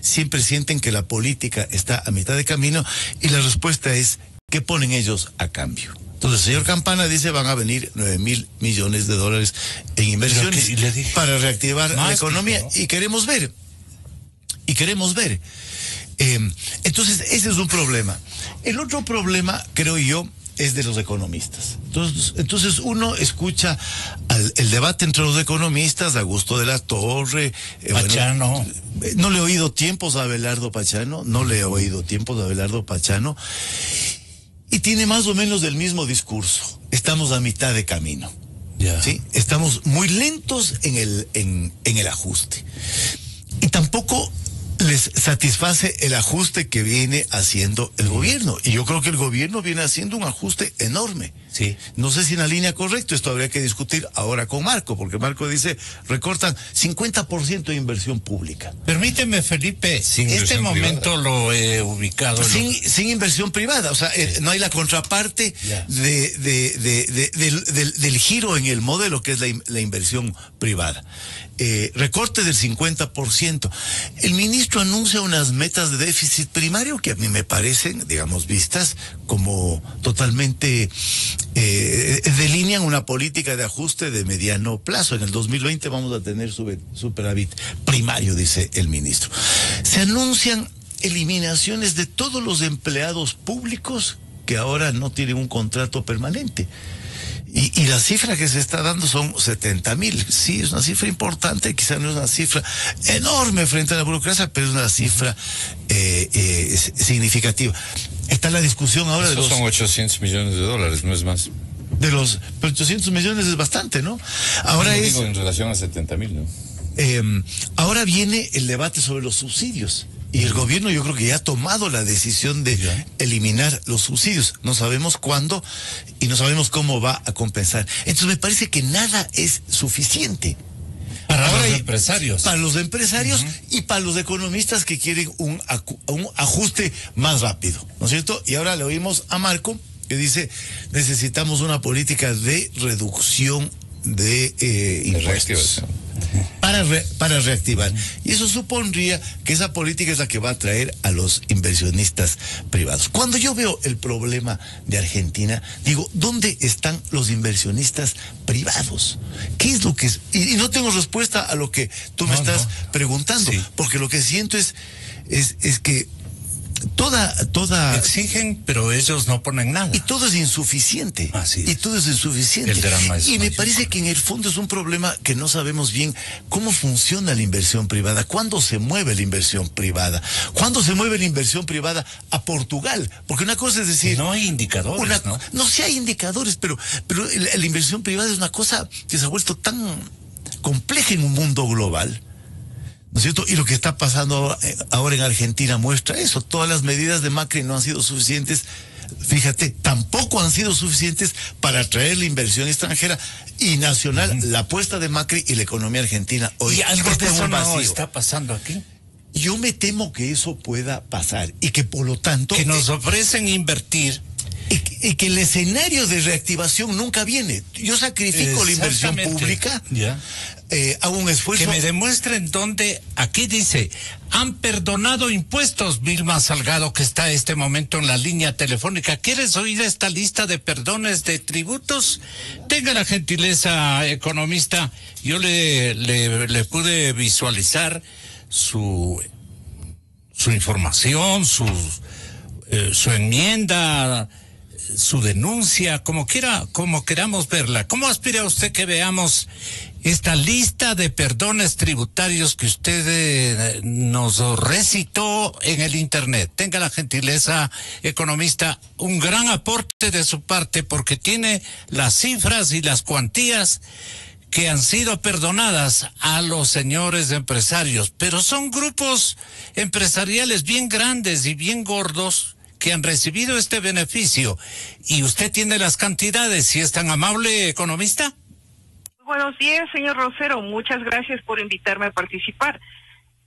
siempre sienten que la política está a mitad de camino y la respuesta es: ¿qué ponen ellos a cambio? Entonces el señor Campana dice: van a venir 9.000 millones de dólares en inversiones para reactivar la economía, ¿no? y queremos ver. Entonces ese es un problema. El otro problema, creo yo, es de los economistas. Entonces uno escucha el debate entre los economistas, Augusto de la Torre, Pachano. No le he oído tiempos a Abelardo Pachano, y tiene más o menos el mismo discurso. Estamos a mitad de camino. ¿Sí? Estamos muy lentos en el ajuste. Y tampoco les satisface el ajuste que viene haciendo el gobierno. Y yo creo que el gobierno viene haciendo un ajuste enorme. Sí. No sé si en la línea correcta, esto habría que discutir ahora con Marco, porque Marco dice, recortan 50% de inversión pública. Permíteme, Felipe, este momento privada lo he ubicado. Sin inversión privada, o sea, no hay la contraparte del giro en el modelo que es la inversión privada. Recorte del 50%. El ministro anuncia unas metas de déficit primario que a mí me parecen, digamos, vistas como totalmente delinean una política de ajuste de mediano plazo. En el 2020 vamos a tener superávit primario, dice el ministro. Se anuncian eliminaciones de todos los empleados públicos que ahora no tienen un contrato permanente. Y la cifra que se está dando son 70,000. Sí, es una cifra importante, quizás no es una cifra enorme frente a la burocracia, pero es una cifra significativa. Está la discusión ahora de los... son $800 millones, no es más. Pero 800 millones es bastante, ¿no? Ahora digo en relación a 70,000, ¿no? Ahora viene el debate sobre los subsidios. Y el gobierno yo creo que ya ha tomado la decisión de eliminar los subsidios. No sabemos cuándo y no sabemos cómo va a compensar. Entonces me parece que nada es suficiente. Para los empresarios. Para los empresarios y para los economistas que quieren un ajuste más rápido, ¿no es cierto? Y ahora le oímos a Marco que dice, necesitamos una política de reducción de impuestos. Para reactivar. Y eso supondría que esa política es la que va a atraer a los inversionistas privados. Cuando yo veo el problema de Argentina, digo, ¿dónde están los inversionistas privados? ¿Qué es lo que es? Y no tengo respuesta a lo que tú me estás preguntando, porque lo que siento es que toda exigen, pero ellos no ponen nada. Y todo es insuficiente. Así es. Y todo es insuficiente. El drama es y me parece que en el fondo es un problema que no sabemos bien cómo funciona la inversión privada, cuándo se mueve la inversión privada, cuándo se mueve la inversión privada a Portugal, porque una cosa es decir, no hay indicadores, no sí hay indicadores, pero la inversión privada es una cosa que se ha vuelto tan compleja en un mundo global, ¿no es cierto? Y lo que está pasando ahora en Argentina muestra eso. Todas las medidas de Macri no han sido suficientes. Fíjate, tampoco han sido suficientes para atraer la inversión extranjera y nacional. La apuesta de Macri y la economía argentina hoy. ¿Y algo de eso no está pasando aquí? Yo me temo que eso pueda pasar y que por lo tanto... Que nos ofrecen invertir... Y que el escenario de reactivación nunca viene. Yo sacrifico la inversión pública, hago un esfuerzo. Que me demuestren dónde, aquí dice, han perdonado impuestos. Vilma Salgado, que está en este momento en la línea telefónica. ¿Quieres oír esta lista de perdones de tributos? Tenga la gentileza, economista. Yo le pude visualizar su información, su enmienda, su denuncia, como queramos verla. ¿Cómo aspira usted que veamos esta lista de perdones tributarios que usted nos recitó en el internet? Tenga la gentileza, economista, un gran aporte de su parte, porque tiene las cifras y las cuantías que han sido perdonadas a los señores empresarios, pero son grupos empresariales bien grandes y bien gordos que han recibido este beneficio. Y usted tiene las cantidades, si es tan amable, economista. Buenos días, señor Rosero. Muchas gracias por invitarme a participar.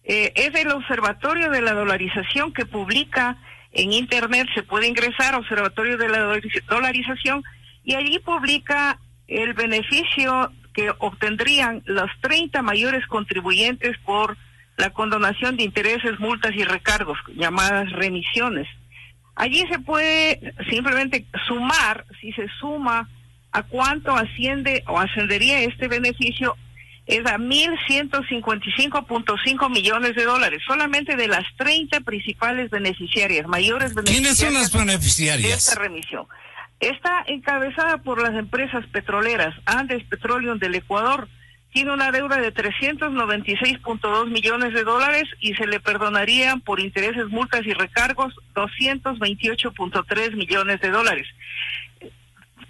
Es el Observatorio de la Dolarización que publica en Internet. Se puede ingresar a Observatorio de la Dolarización y allí publica el beneficio que obtendrían los 30 mayores contribuyentes por la condonación de intereses, multas y recargos, llamadas remisiones. Allí se puede simplemente sumar, si se suma a cuánto asciende o ascendería este beneficio, es a $1,155.5 millones, solamente de las 30 principales beneficiarias, mayores beneficiarias. ¿Quiénes son las beneficiarias? De esta remisión. Está encabezada por las empresas petroleras. Andes Petroleum del Ecuador tiene una deuda de $396.2 millones y se le perdonarían por intereses, multas y recargos $228.3 millones.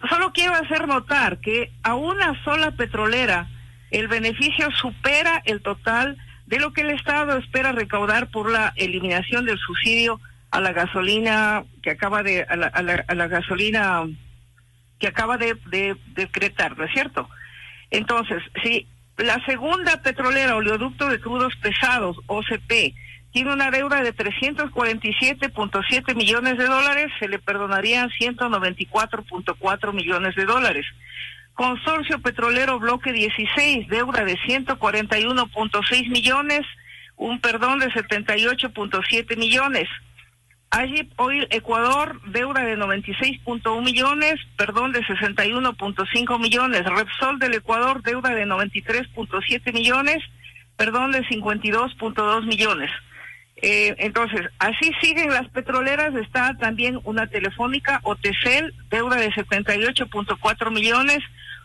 Solo quiero hacer notar que a una sola petrolera el beneficio supera el total de lo que el Estado espera recaudar por la eliminación del subsidio a la gasolina que acaba de a la gasolina que acaba de decretar, ¿no es cierto? Entonces, si la segunda petrolera oleoducto de crudos pesados, OCP, tiene una deuda de 347.7 millones de dólares, se le perdonarían 194.4 millones de dólares. Consorcio Petrolero Bloque 16, deuda de 141.6 millones, un perdón de 78.7 millones. Agip Oil Ecuador, deuda de 96.1 millones, perdón de 61.5 millones. Repsol del Ecuador, deuda de 93.7 millones, perdón de 52.2 millones. Entonces, así siguen las petroleras. Está también una Telefónica o Telcel, deuda de 78.4 millones,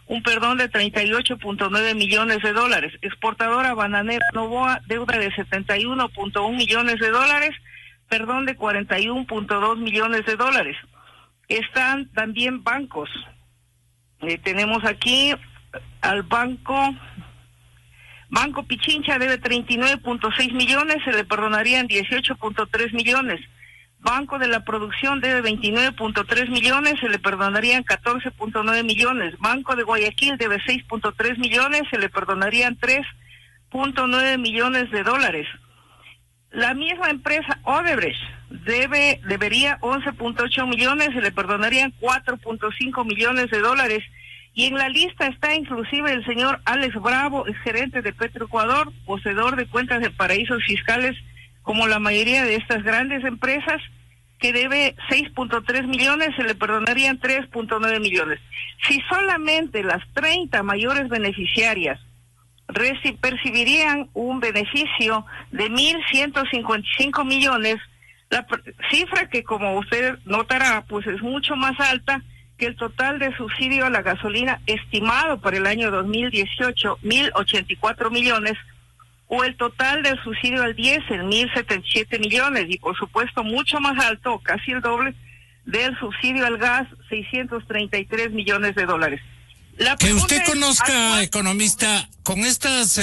un perdón de 38.9 millones de dólares. Exportadora Bananera Novoa, deuda de 71.1 millones de dólares, perdón de 41.2 millones de dólares. Están también bancos. Tenemos aquí al Banco Pichincha, debe 39.6 millones, se le perdonarían 18.3 millones. Banco de la Producción debe 29.3 millones, se le perdonarían 14.9 millones. Banco de Guayaquil debe 6.3 millones, se le perdonarían 3.9 millones de dólares. La misma empresa Odebrecht debería 11.8 millones, se le perdonarían 4.5 millones de dólares. Y en la lista está inclusive el señor Alex Bravo, exgerente de Petroecuador, poseedor de cuentas de paraísos fiscales, como la mayoría de estas grandes empresas, que debe 6.3 millones, se le perdonarían 3.9 millones. Si solamente las 30 mayores beneficiarias percibirían un beneficio de 1.155 millones, la cifra que, como usted notará, pues es mucho más alta que el total de subsidio a la gasolina estimado para el año 2018, 1.084 millones, o el total del subsidio al diésel, 1.077 millones, y por supuesto mucho más alto, casi el doble, del subsidio al gas, 633 millones de dólares. Que usted conozca, economista, con estas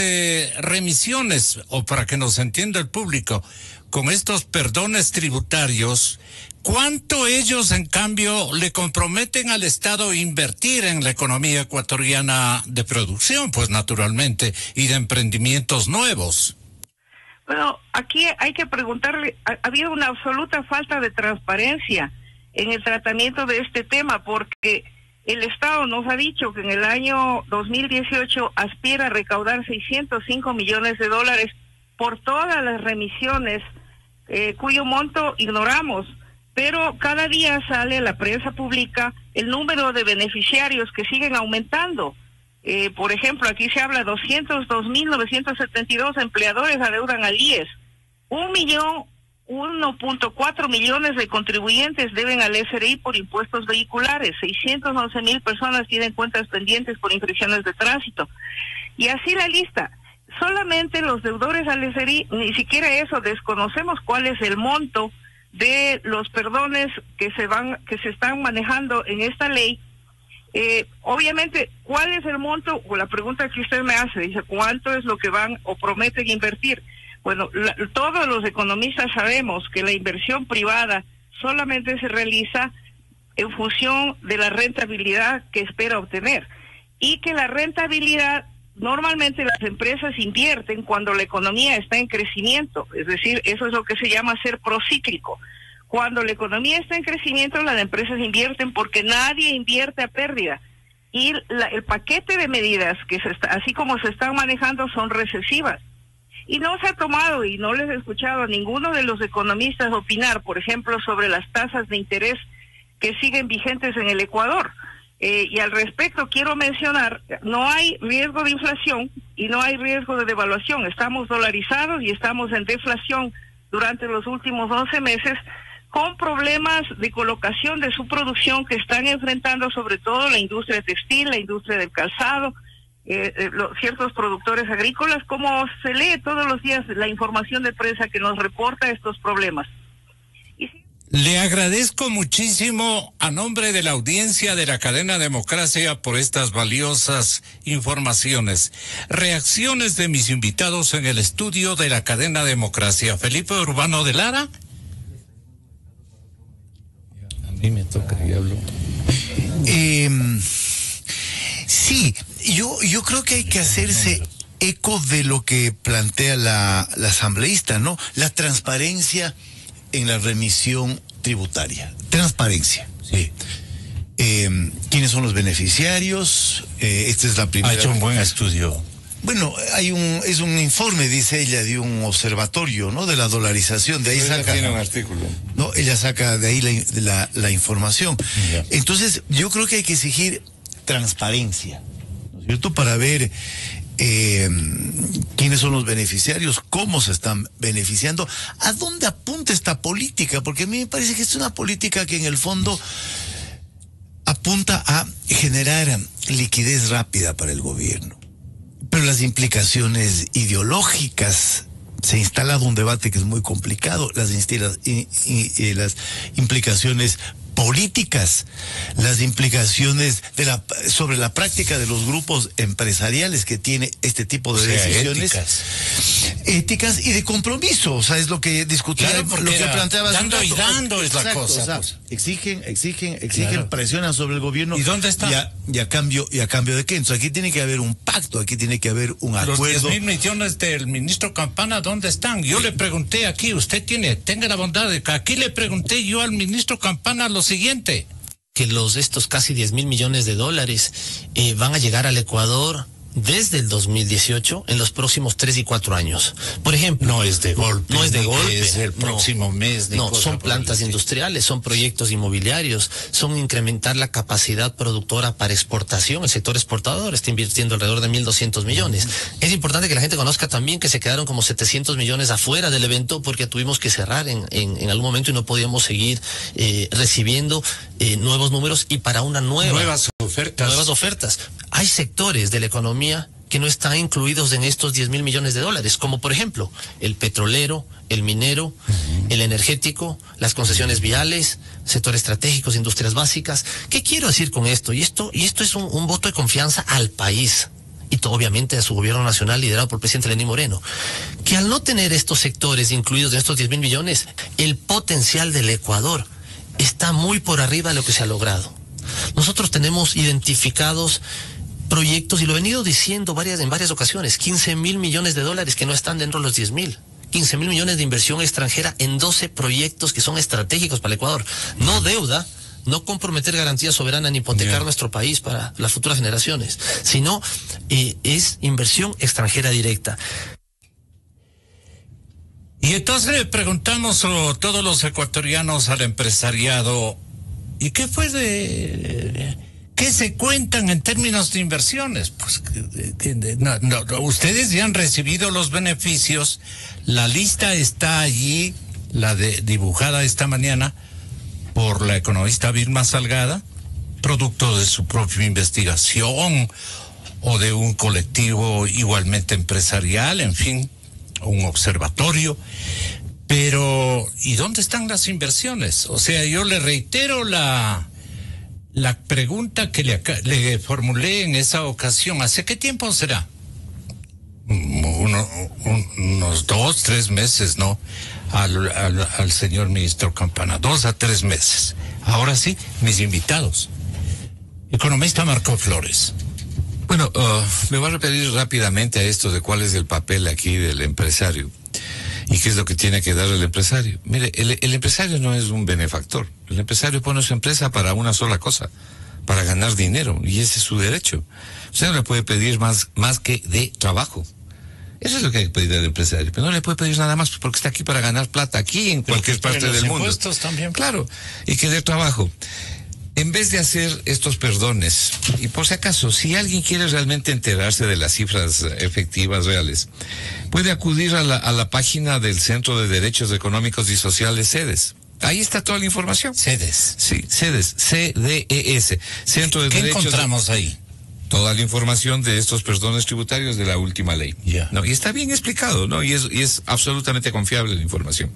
remisiones, o para que nos entienda el público, con estos perdones tributarios, ¿cuánto ellos, en cambio, le comprometen al Estado invertir en la economía ecuatoriana de producción, pues naturalmente, y de emprendimientos nuevos? Bueno, aquí hay que preguntarle, ha habido una absoluta falta de transparencia en el tratamiento de este tema, porque el Estado nos ha dicho que en el año 2018 aspira a recaudar 605 millones de dólares por todas las remisiones, cuyo monto ignoramos, pero cada día sale a la prensa pública el número de beneficiarios que siguen aumentando. Por ejemplo, aquí se habla de 202.972 empleadores adeudan al IES, 1.4 millones de contribuyentes deben al SRI por impuestos vehiculares, 611.000 personas tienen cuentas pendientes por infracciones de tránsito, y así la lista. Solamente los deudores al SRI, ni siquiera eso, desconocemos cuál es el monto de los perdones que se están manejando en esta ley. Obviamente, ¿cuál es el monto? O la pregunta que usted me hace, dice, ¿cuánto es lo que van o prometen invertir? Bueno, todos los economistas sabemos que la inversión privada solamente se realiza en función de la rentabilidad que espera obtener, y que la rentabilidad, normalmente las empresas invierten cuando la economía está en crecimiento, es decir, eso es lo que se llama ser procíclico. Cuando la economía está en crecimiento, las empresas invierten porque nadie invierte a pérdida. Y el paquete de medidas que así como se están manejando, son recesivas. Y no se ha tomado, y no les he escuchado a ninguno de los economistas opinar, por ejemplo, sobre las tasas de interés que siguen vigentes en el Ecuador. Y al respecto quiero mencionar, no hay riesgo de inflación y no hay riesgo de devaluación. Estamos dolarizados y estamos en deflación durante los últimos 11 meses, con problemas de colocación de su producción que están enfrentando sobre todo la industria textil, la industria del calzado, ciertos productores agrícolas, como se lee todos los días la información de prensa que nos reporta estos problemas. Le agradezco muchísimo a nombre de la audiencia de la cadena Democracia por estas valiosas informaciones. Reacciones de mis invitados en el estudio de la cadena Democracia. Felipe Urbano de Lara. A mí me toca, diablo. Sí, yo creo que hay que hacerse eco de lo que plantea la asambleísta, ¿no? La transparencia en la remisión tributaria. Transparencia. Sí. ¿Quiénes son los beneficiarios? Esta es la primera. Ha hecho un buen estudio. Bueno, es un informe, dice ella, de un observatorio, ¿no? De la dolarización. De ahí saca. Tiene un artículo. No, ella saca de ahí la información. Ya. Entonces, yo creo que hay que exigir transparencia, ¿no es cierto? Para ver quiénes son los beneficiarios, cómo se están beneficiando, a dónde apunta esta política, porque a mí me parece que es una política que en el fondo apunta a generar liquidez rápida para el gobierno. Pero las implicaciones ideológicas, se ha instalado un debate que es muy complicado, las implicaciones políticas, las implicaciones sobre la práctica de los grupos empresariales que tiene este tipo de decisiones éticas y de compromiso, o sea, es lo que discutía, claro, lo que planteaba dando y dando es la cosa, o sea, pues. exigen, Claro. presionan sobre el gobierno. ¿Y dónde está? Y a cambio de qué. Entonces aquí tiene que haber un pacto, aquí tiene que haber un Los acuerdo. 10.000 millones del ministro Campana, ¿dónde están? Yo le pregunté aquí, tenga la bondad de que aquí le pregunté yo al ministro Campana lo siguiente. Que estos casi 10.000 millones de dólares van a llegar al Ecuador desde el 2018 en los próximos 3 y 4 años. Por ejemplo, No es de golpe. No es de golpe. Es el próximo mes. No, son plantas industriales, son proyectos inmobiliarios, son incrementar la capacidad productora para exportación. El sector exportador está invirtiendo alrededor de 1.200 millones. Es importante que la gente conozca también que se quedaron como 700 millones afuera del evento porque tuvimos que cerrar en algún momento y no podíamos seguir recibiendo nuevos números y para una Nuevas ofertas. Hay sectores de la economía que no están incluidos en estos 10.000 millones de dólares, como por ejemplo el petrolero, el minero, el energético, las concesiones viales, sectores estratégicos, industrias básicas. ¿Qué quiero decir con esto? Y esto es un voto de confianza al país y obviamente a su gobierno nacional liderado por el presidente Lenín Moreno, que al no tener estos sectores incluidos en estos 10.000 millones, el potencial del Ecuador está muy por arriba de lo que se ha logrado. Nosotros tenemos identificados proyectos, y lo he venido diciendo en varias ocasiones, 15.000 millones de dólares que no están dentro de los 10.000. 15.000 millones de inversión extranjera en 12 proyectos que son estratégicos para el Ecuador. No deuda, no comprometer garantía soberana ni hipotecar nuestro país para las futuras generaciones, sino es inversión extranjera directa. Y entonces le preguntamos a todos los ecuatorianos, al empresariado, ¿y qué fue ¿qué se cuentan en términos de inversiones? Pues ustedes ya han recibido los beneficios, la lista está allí, dibujada esta mañana por la economista Vilma Salgada, producto de su propia investigación o de un colectivo igualmente empresarial, en fin, un observatorio. Pero, ¿y dónde están las inversiones? O sea, yo le reitero la pregunta que le formulé en esa ocasión. ¿Hace qué tiempo será? Unos 2, 3 meses, ¿no? Al señor ministro Campana, 2 a 3 meses. Ahora sí, mis invitados. Economista Marco Flores. Bueno, me voy a referir rápidamente a esto de cuál es el papel aquí del empresario y qué es lo que tiene que dar el empresario. Mire, el empresario no es un benefactor. El empresario pone su empresa para una sola cosa, para ganar dinero, y ese es su derecho. Usted no le puede pedir más que de trabajo. Eso es lo que hay que pedir al empresario, pero no le puede pedir nada más porque está aquí para ganar plata, aquí en cualquier parte del mundo. Impuestos también. Claro, y que dé trabajo. En vez de hacer estos perdones, y por si acaso, si alguien quiere realmente enterarse de las cifras efectivas reales, puede acudir a la página del Centro de Derechos Económicos y Sociales, CEDES. Ahí está toda la información. CEDES. Sí, CEDES, CDES. Centro de ¿Qué Derechos. encontramos ahí? toda la información de estos perdones tributarios de la última ley. ¿No? Y está bien explicado, ¿no? Y es absolutamente confiable la información.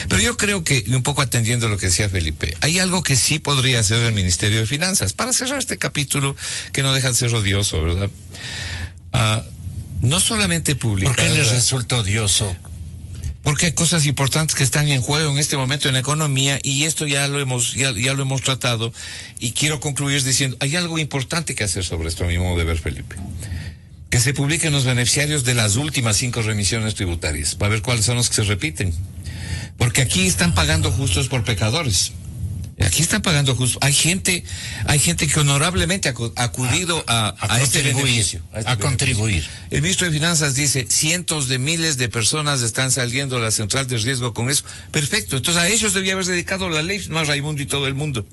Pero yo creo que, un poco atendiendo a lo que decía Felipe, hay algo que sí podría hacer el Ministerio de Finanzas para cerrar este capítulo que no deja de ser odioso, ¿verdad? No solamente publicar... ¿Por qué les resulta odioso? Porque hay cosas importantes que están en juego en este momento en la economía, y esto ya lo hemos tratado, y quiero concluir diciendo, hay algo importante que hacer sobre esto, a mi modo de ver, Felipe. Que se publiquen los beneficiarios de las últimas 5 remisiones tributarias, para ver cuáles son los que se repiten. Porque aquí están pagando justos por pecadores. Aquí están pagando justos. Hay gente que honorablemente ha acudido a este beneficio. A contribuir. El ministro de Finanzas dice, cientos de miles de personas están saliendo a la central de riesgo con eso. Perfecto. Entonces a ellos debía haber dedicado la ley, no a Raimundo y todo el mundo.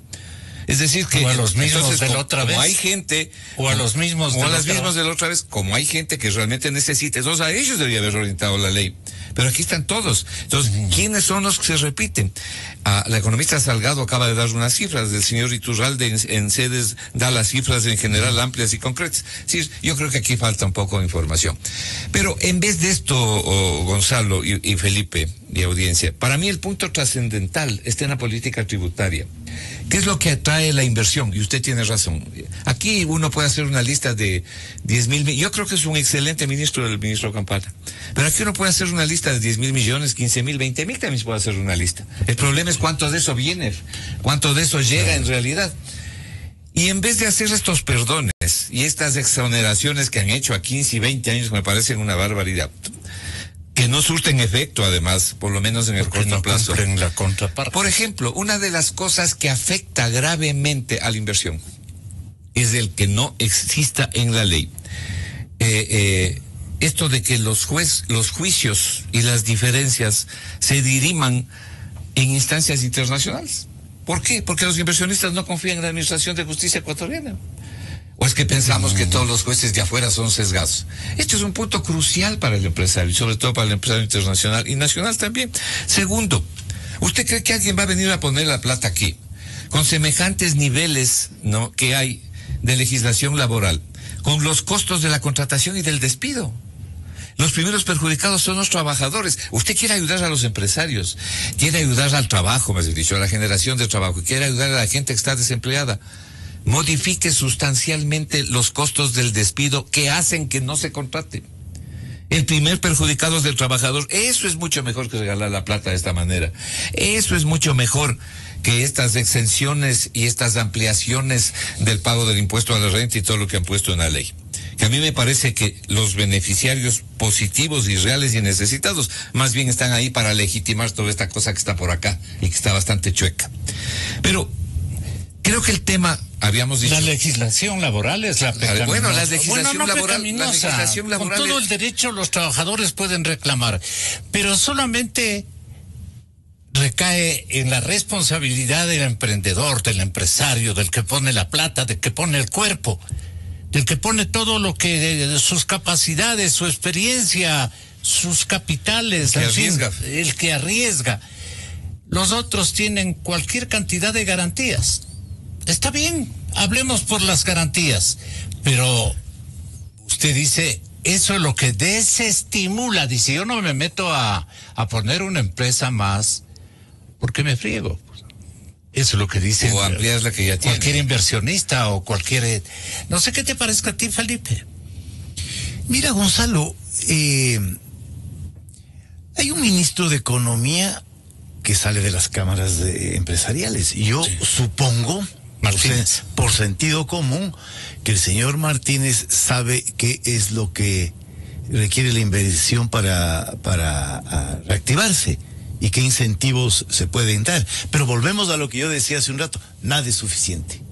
Es decir que... O a los mismos entonces, de la otra vez. Como hay gente... O a los mismos de la otra vez. Como hay gente que realmente necesita. Entonces a ellos debería haber orientado la ley. Pero aquí están todos. Entonces, ¿quiénes son los que se repiten? La economista Salgado acaba de dar unas cifras, del señor Iturralde en sedes da las cifras en general amplias y concretas. Sí, yo creo que aquí falta un poco de información. Pero en vez de esto, Gonzalo y Felipe y audiencia, para mí el punto trascendental está en la política tributaria. ¿Qué es lo que atrae la inversión? Y usted tiene razón. Aquí uno puede hacer una lista de 10,000... Yo creo que es un excelente ministro, el ministro Campana. Pero aquí uno puede hacer una lista de 10,000 millones, 15,000, 20,000, también se puede hacer una lista. El problema es cuánto de eso viene, cuánto de eso llega en realidad. Y en vez de hacer estos perdones y estas exoneraciones que han hecho a 15 y 20 años, me parecen una barbaridad, que no surten efecto, además, por lo menos en el corto plazo. La contraparte. Por ejemplo, una de las cosas que afecta gravemente a la inversión es el que no exista en la ley esto de que los juicios y las diferencias se diriman en instancias internacionales. ¿Por qué? Porque los inversionistas no confían en la administración de justicia ecuatoriana. ¿O es que pensamos que todos los jueces de afuera son sesgados? Esto es un punto crucial para el empresario, y sobre todo para el empresario internacional y nacional también. Segundo, ¿usted cree que alguien va a venir a poner la plata aquí? Con semejantes niveles, ¿no?, que hay de legislación laboral, con los costos de la contratación y del despido. Los primeros perjudicados son los trabajadores. Usted quiere ayudar a los empresarios, quiere ayudar al trabajo, más dicho, a la generación de trabajo, quiere ayudar a la gente que está desempleada. Modifique sustancialmente los costos del despido que hacen que no se contrate. El primer perjudicado es del trabajador. Eso es mucho mejor que regalar la plata de esta manera. Eso es mucho mejor que estas exenciones y estas ampliaciones del pago del impuesto a la renta y todo lo que han puesto en la ley. Que a mí me parece que los beneficiarios positivos y reales y necesitados más bien están ahí para legitimar toda esta cosa que está por acá y que está bastante chueca. Pero creo que el tema, habíamos dicho... La legislación laboral es la pecaminosa. Bueno, la legislación laboral... Con todo el derecho los trabajadores pueden reclamar, pero solamente recae en la responsabilidad del emprendedor, del empresario, del que pone la plata, del que pone el cuerpo, del que pone todo lo que... sus capacidades, su experiencia, sus capitales... El que arriesga. Los otros tienen cualquier cantidad de garantías. Está bien, hablemos por las garantías, pero usted dice, eso es lo que desestimula. Dice, yo no me meto a poner una empresa más porque me friego. Eso es lo que dice. O ampliar la que ya tiene. Cualquier inversionista o cualquier... No sé qué te parezca a ti, Felipe. Mira, Gonzalo, hay un ministro de Economía que sale de las cámaras empresariales. Yo supongo... Martínez. Por sentido común, que el señor Martínez sabe qué es lo que requiere la inversión para reactivarse y qué incentivos se pueden dar. Pero volvemos a lo que yo decía hace un rato, nada es suficiente.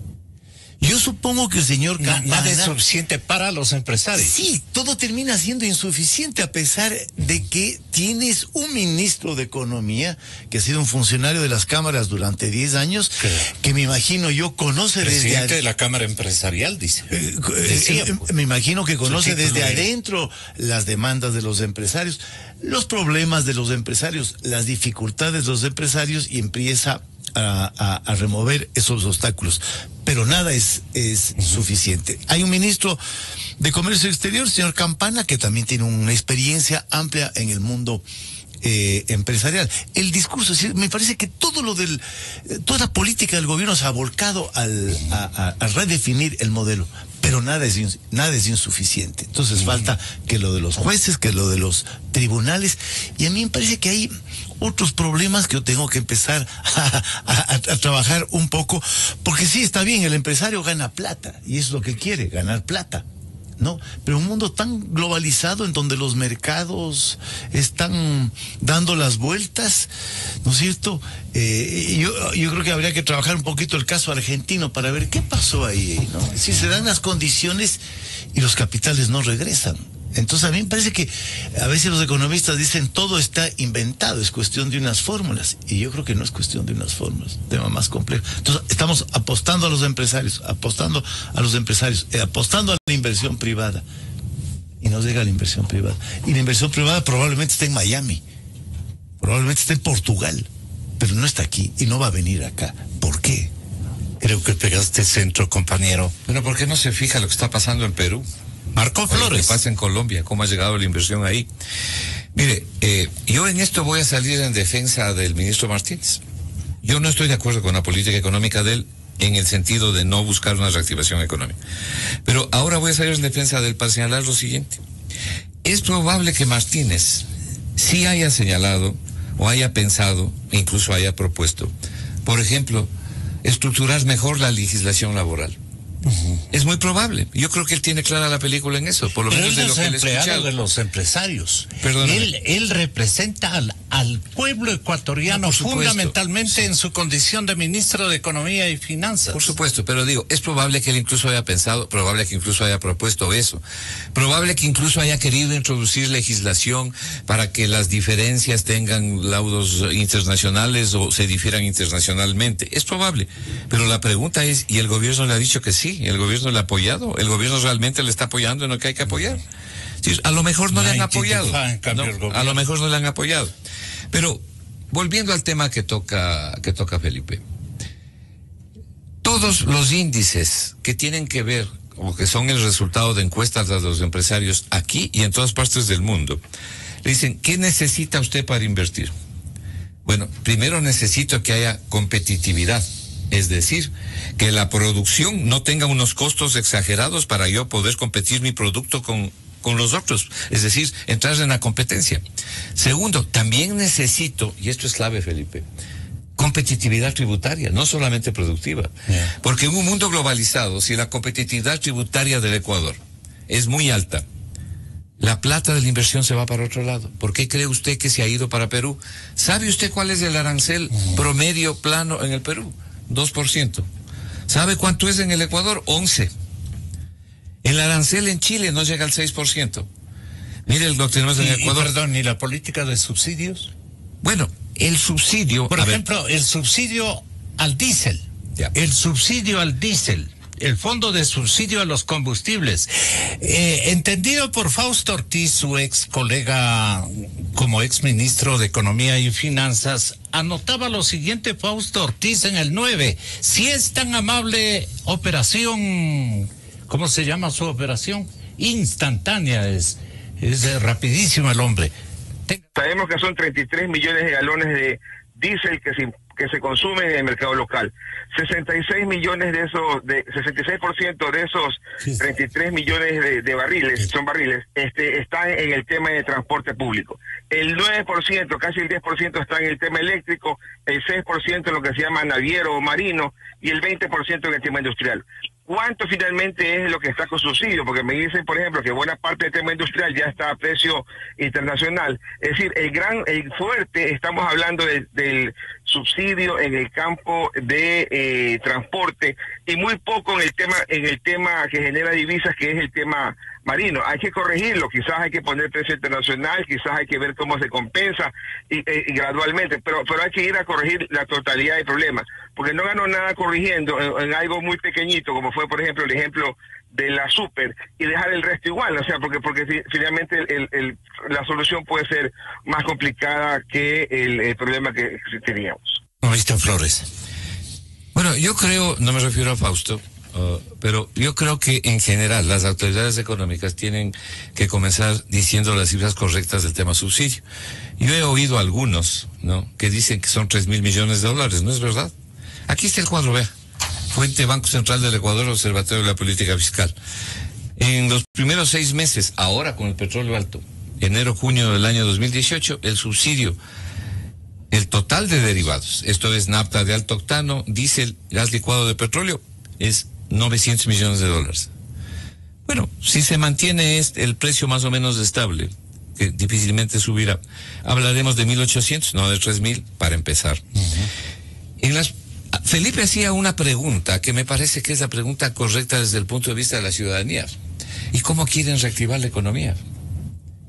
Yo supongo que el señor Campana... Nada es suficiente para los empresarios. Sí, todo termina siendo insuficiente a pesar de que tienes un ministro de Economía que ha sido un funcionario de las cámaras durante 10 años, que me imagino yo conoce presidente de la Cámara Empresarial, dice. Me imagino que conoce desde adentro las demandas de los empresarios, los problemas de los empresarios, las dificultades de los empresarios y empieza a remover esos obstáculos, pero nada es suficiente. Hay un ministro de Comercio Exterior, señor Campana, que también tiene una experiencia amplia en el mundo empresarial. El discurso, me parece que toda la política del gobierno se ha volcado a redefinir el modelo, pero nada es insuficiente. Entonces falta que lo de los jueces, que lo de los tribunales, y a mí me parece que hay otros problemas que yo tengo que empezar a trabajar un poco, porque sí, está bien, el empresario gana plata, y es lo que quiere, ganar plata, ¿no? Pero un mundo tan globalizado en donde los mercados están dando las vueltas, ¿no es cierto? Yo creo que habría que trabajar un poquito el caso argentino para ver qué pasó ahí, ¿no? Si se dan las condiciones y los capitales no regresan. Entonces a mí me parece que a veces los economistas dicen todo está inventado, es cuestión de unas fórmulas, y yo creo que no es cuestión de unas fórmulas, es un tema más complejo. Entonces estamos apostando a los empresarios, apostando a la inversión privada, y no llega la inversión privada. Y la inversión privada probablemente esté en Miami, probablemente esté en Portugal, pero no está aquí y no va a venir acá. ¿Por qué? Creo que pegaste centro, compañero. Pero ¿por qué no se fija lo que está pasando en Perú? Marco Flores. ¿Qué pasa en Colombia? ¿Cómo ha llegado la inversión ahí? Mire, yo en esto voy a salir en defensa del ministro Martínez. Yo no estoy de acuerdo con la política económica de él en el sentido de no buscar una reactivación económica. Pero ahora voy a salir en defensa de él para señalar lo siguiente. Es probable que Martínez sí haya señalado o haya pensado, incluso haya propuesto, por ejemplo, estructurar mejor la legislación laboral. Es muy probable. Yo creo que él tiene clara la película en eso, por lo menos de lo que le he escuchado. De los empresarios. Perdóname. Él representa al pueblo ecuatoriano, fundamentalmente en su condición de ministro de Economía y Finanzas. Por supuesto, pero digo, es probable que él incluso haya pensado, probable que incluso haya propuesto eso, probable que incluso haya querido introducir legislación para que las diferencias tengan laudos internacionales o se difieran internacionalmente. Es probable, pero la pregunta es, ¿y el gobierno le ha dicho que sí? ¿El gobierno le ha apoyado? ¿El gobierno realmente le está apoyando en lo que hay que apoyar? Sí, a lo mejor no le han apoyado. A lo mejor no le han apoyado. Pero volviendo al tema que toca Felipe, todos los índices que tienen que ver o que son el resultado de encuestas de los empresarios aquí y en todas partes del mundo, le dicen, ¿qué necesita usted para invertir? Bueno, primero necesito que haya competitividad. Es decir, que la producción no tenga unos costos exagerados para yo poder competir mi producto con los otros. Es decir, entrar en la competencia. Segundo, también necesito, y esto es clave, Felipe, competitividad tributaria, no solamente productiva. Porque en un mundo globalizado, si la competitividad tributaria del Ecuador es muy alta, la plata de la inversión se va para otro lado. ¿Por qué cree usted que se ha ido para Perú? ¿Sabe usted cuál es el arancel promedio plano en el Perú? 2%. ¿Sabe cuánto es en el Ecuador? 11%. El arancel en Chile no llega al 6%. Mire lo que tenemos en el Ecuador. ¿Y la política de subsidios? Bueno, el subsidio... Por ejemplo, el subsidio al diésel. El subsidio al diésel. El fondo de subsidio a los combustibles. Entendido por Fausto Ortiz, su ex colega como ex ministro de Economía y Finanzas, anotaba lo siguiente Fausto Ortiz en el 9. Si es tan amable operación, ¿cómo se llama su operación? Instantánea, es rapidísimo el hombre. Sabemos que son 33 millones de galones de diésel que se consumen en el mercado local. 66 millones de esos, 66% de esos 33 millones de barriles, son barriles, están en el tema de transporte público. El 9%, casi el 10% está en el tema eléctrico, el 6% en lo que se llama naviero o marino y el 20% en el tema industrial. ¿Cuánto finalmente es lo que está con subsidio? Porque me dicen, por ejemplo, que buena parte del tema industrial ya está a precio internacional. Es decir, el fuerte, estamos hablando del subsidio en el campo de transporte y muy poco en el tema que genera divisas, que es el tema marino. Hay que corregirlo, quizás hay que poner precio internacional, quizás hay que ver cómo se compensa y gradualmente, pero hay que ir a corregir la totalidad del problema, porque no ganó nada corrigiendo en algo muy pequeñito, como fue, por ejemplo, el ejemplo de la super, y dejar el resto igual, o sea, porque finalmente la solución puede ser más complicada que el problema que teníamos. ¿No viste, Flores? Bueno, yo creo, no me refiero a Fausto, pero yo creo que en general las autoridades económicas tienen que comenzar diciendo las cifras correctas del tema subsidio. Yo he oído algunos, ¿no?, que dicen que son 3.000 millones de dólares. No es verdad. Aquí está el cuadro, vea. Fuente Banco Central del Ecuador, Observatorio de la Política Fiscal. En los primeros 6 meses, ahora con el petróleo alto, enero-junio del año 2018, el subsidio, el total de derivados, esto es nafta de alto octano, diésel, gas licuado de petróleo, es 900 millones de dólares. Bueno, si se mantiene el precio más o menos estable, que difícilmente subirá, hablaremos de 1.800, no de 3.000, para empezar. Felipe hacía una pregunta que me parece que es la pregunta correcta desde el punto de vista de la ciudadanía. ¿Y cómo quieren reactivar la economía?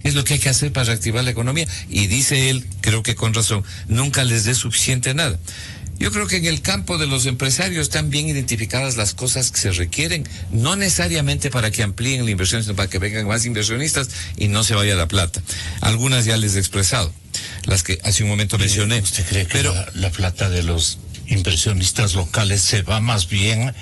¿Qué es lo que hay que hacer para reactivar la economía? Y dice él, creo que con razón, nunca les dé suficiente nada. Yo creo que en el campo de los empresarios están bien identificadas las cosas que se requieren, no necesariamente para que amplíen la inversión, sino para que vengan más inversionistas y no se vaya la plata. Algunas ya les he expresado, las que hace un momento mencioné. ¿Usted cree que la plata de los inversionistas locales se va más bien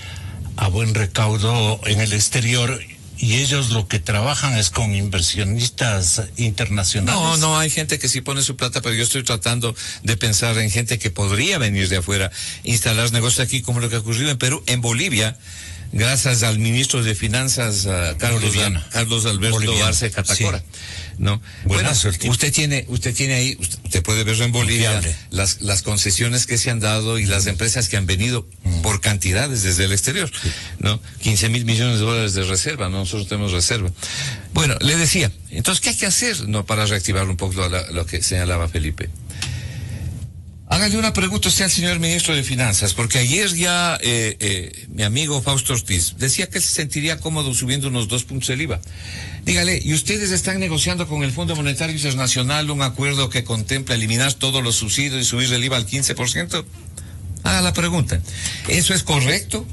a buen recaudo en el exterior y ellos lo que trabajan es con inversionistas internacionales? No, hay gente que sí pone su plata, pero yo estoy tratando de pensar en gente que podría venir de afuera, instalar negocios aquí, como lo que ha ocurrido en Perú, en Bolivia, gracias al ministro de Finanzas, Carlos Alberto Arce Catacora. Sí. ¿No? Bueno, usted tiene ahí, usted puede verlo en Bolivia, las concesiones que se han dado y las empresas que han venido por cantidades desde el exterior, ¿no? 15.000 millones de dólares de reserva, ¿no? Nosotros tenemos reserva. Bueno, le decía, entonces, ¿qué hay que hacer, no, para reactivar un poco lo que señalaba Felipe? Hágale una pregunta usted al señor ministro de Finanzas, porque ayer ya mi amigo Fausto Ortiz decía que se sentiría cómodo subiendo unos 2 puntos el IVA. Dígale, ¿y ustedes están negociando con el Fondo Monetario Internacional un acuerdo que contempla eliminar todos los subsidios y subir el IVA al 15%? Haga la pregunta. ¿Eso es correcto?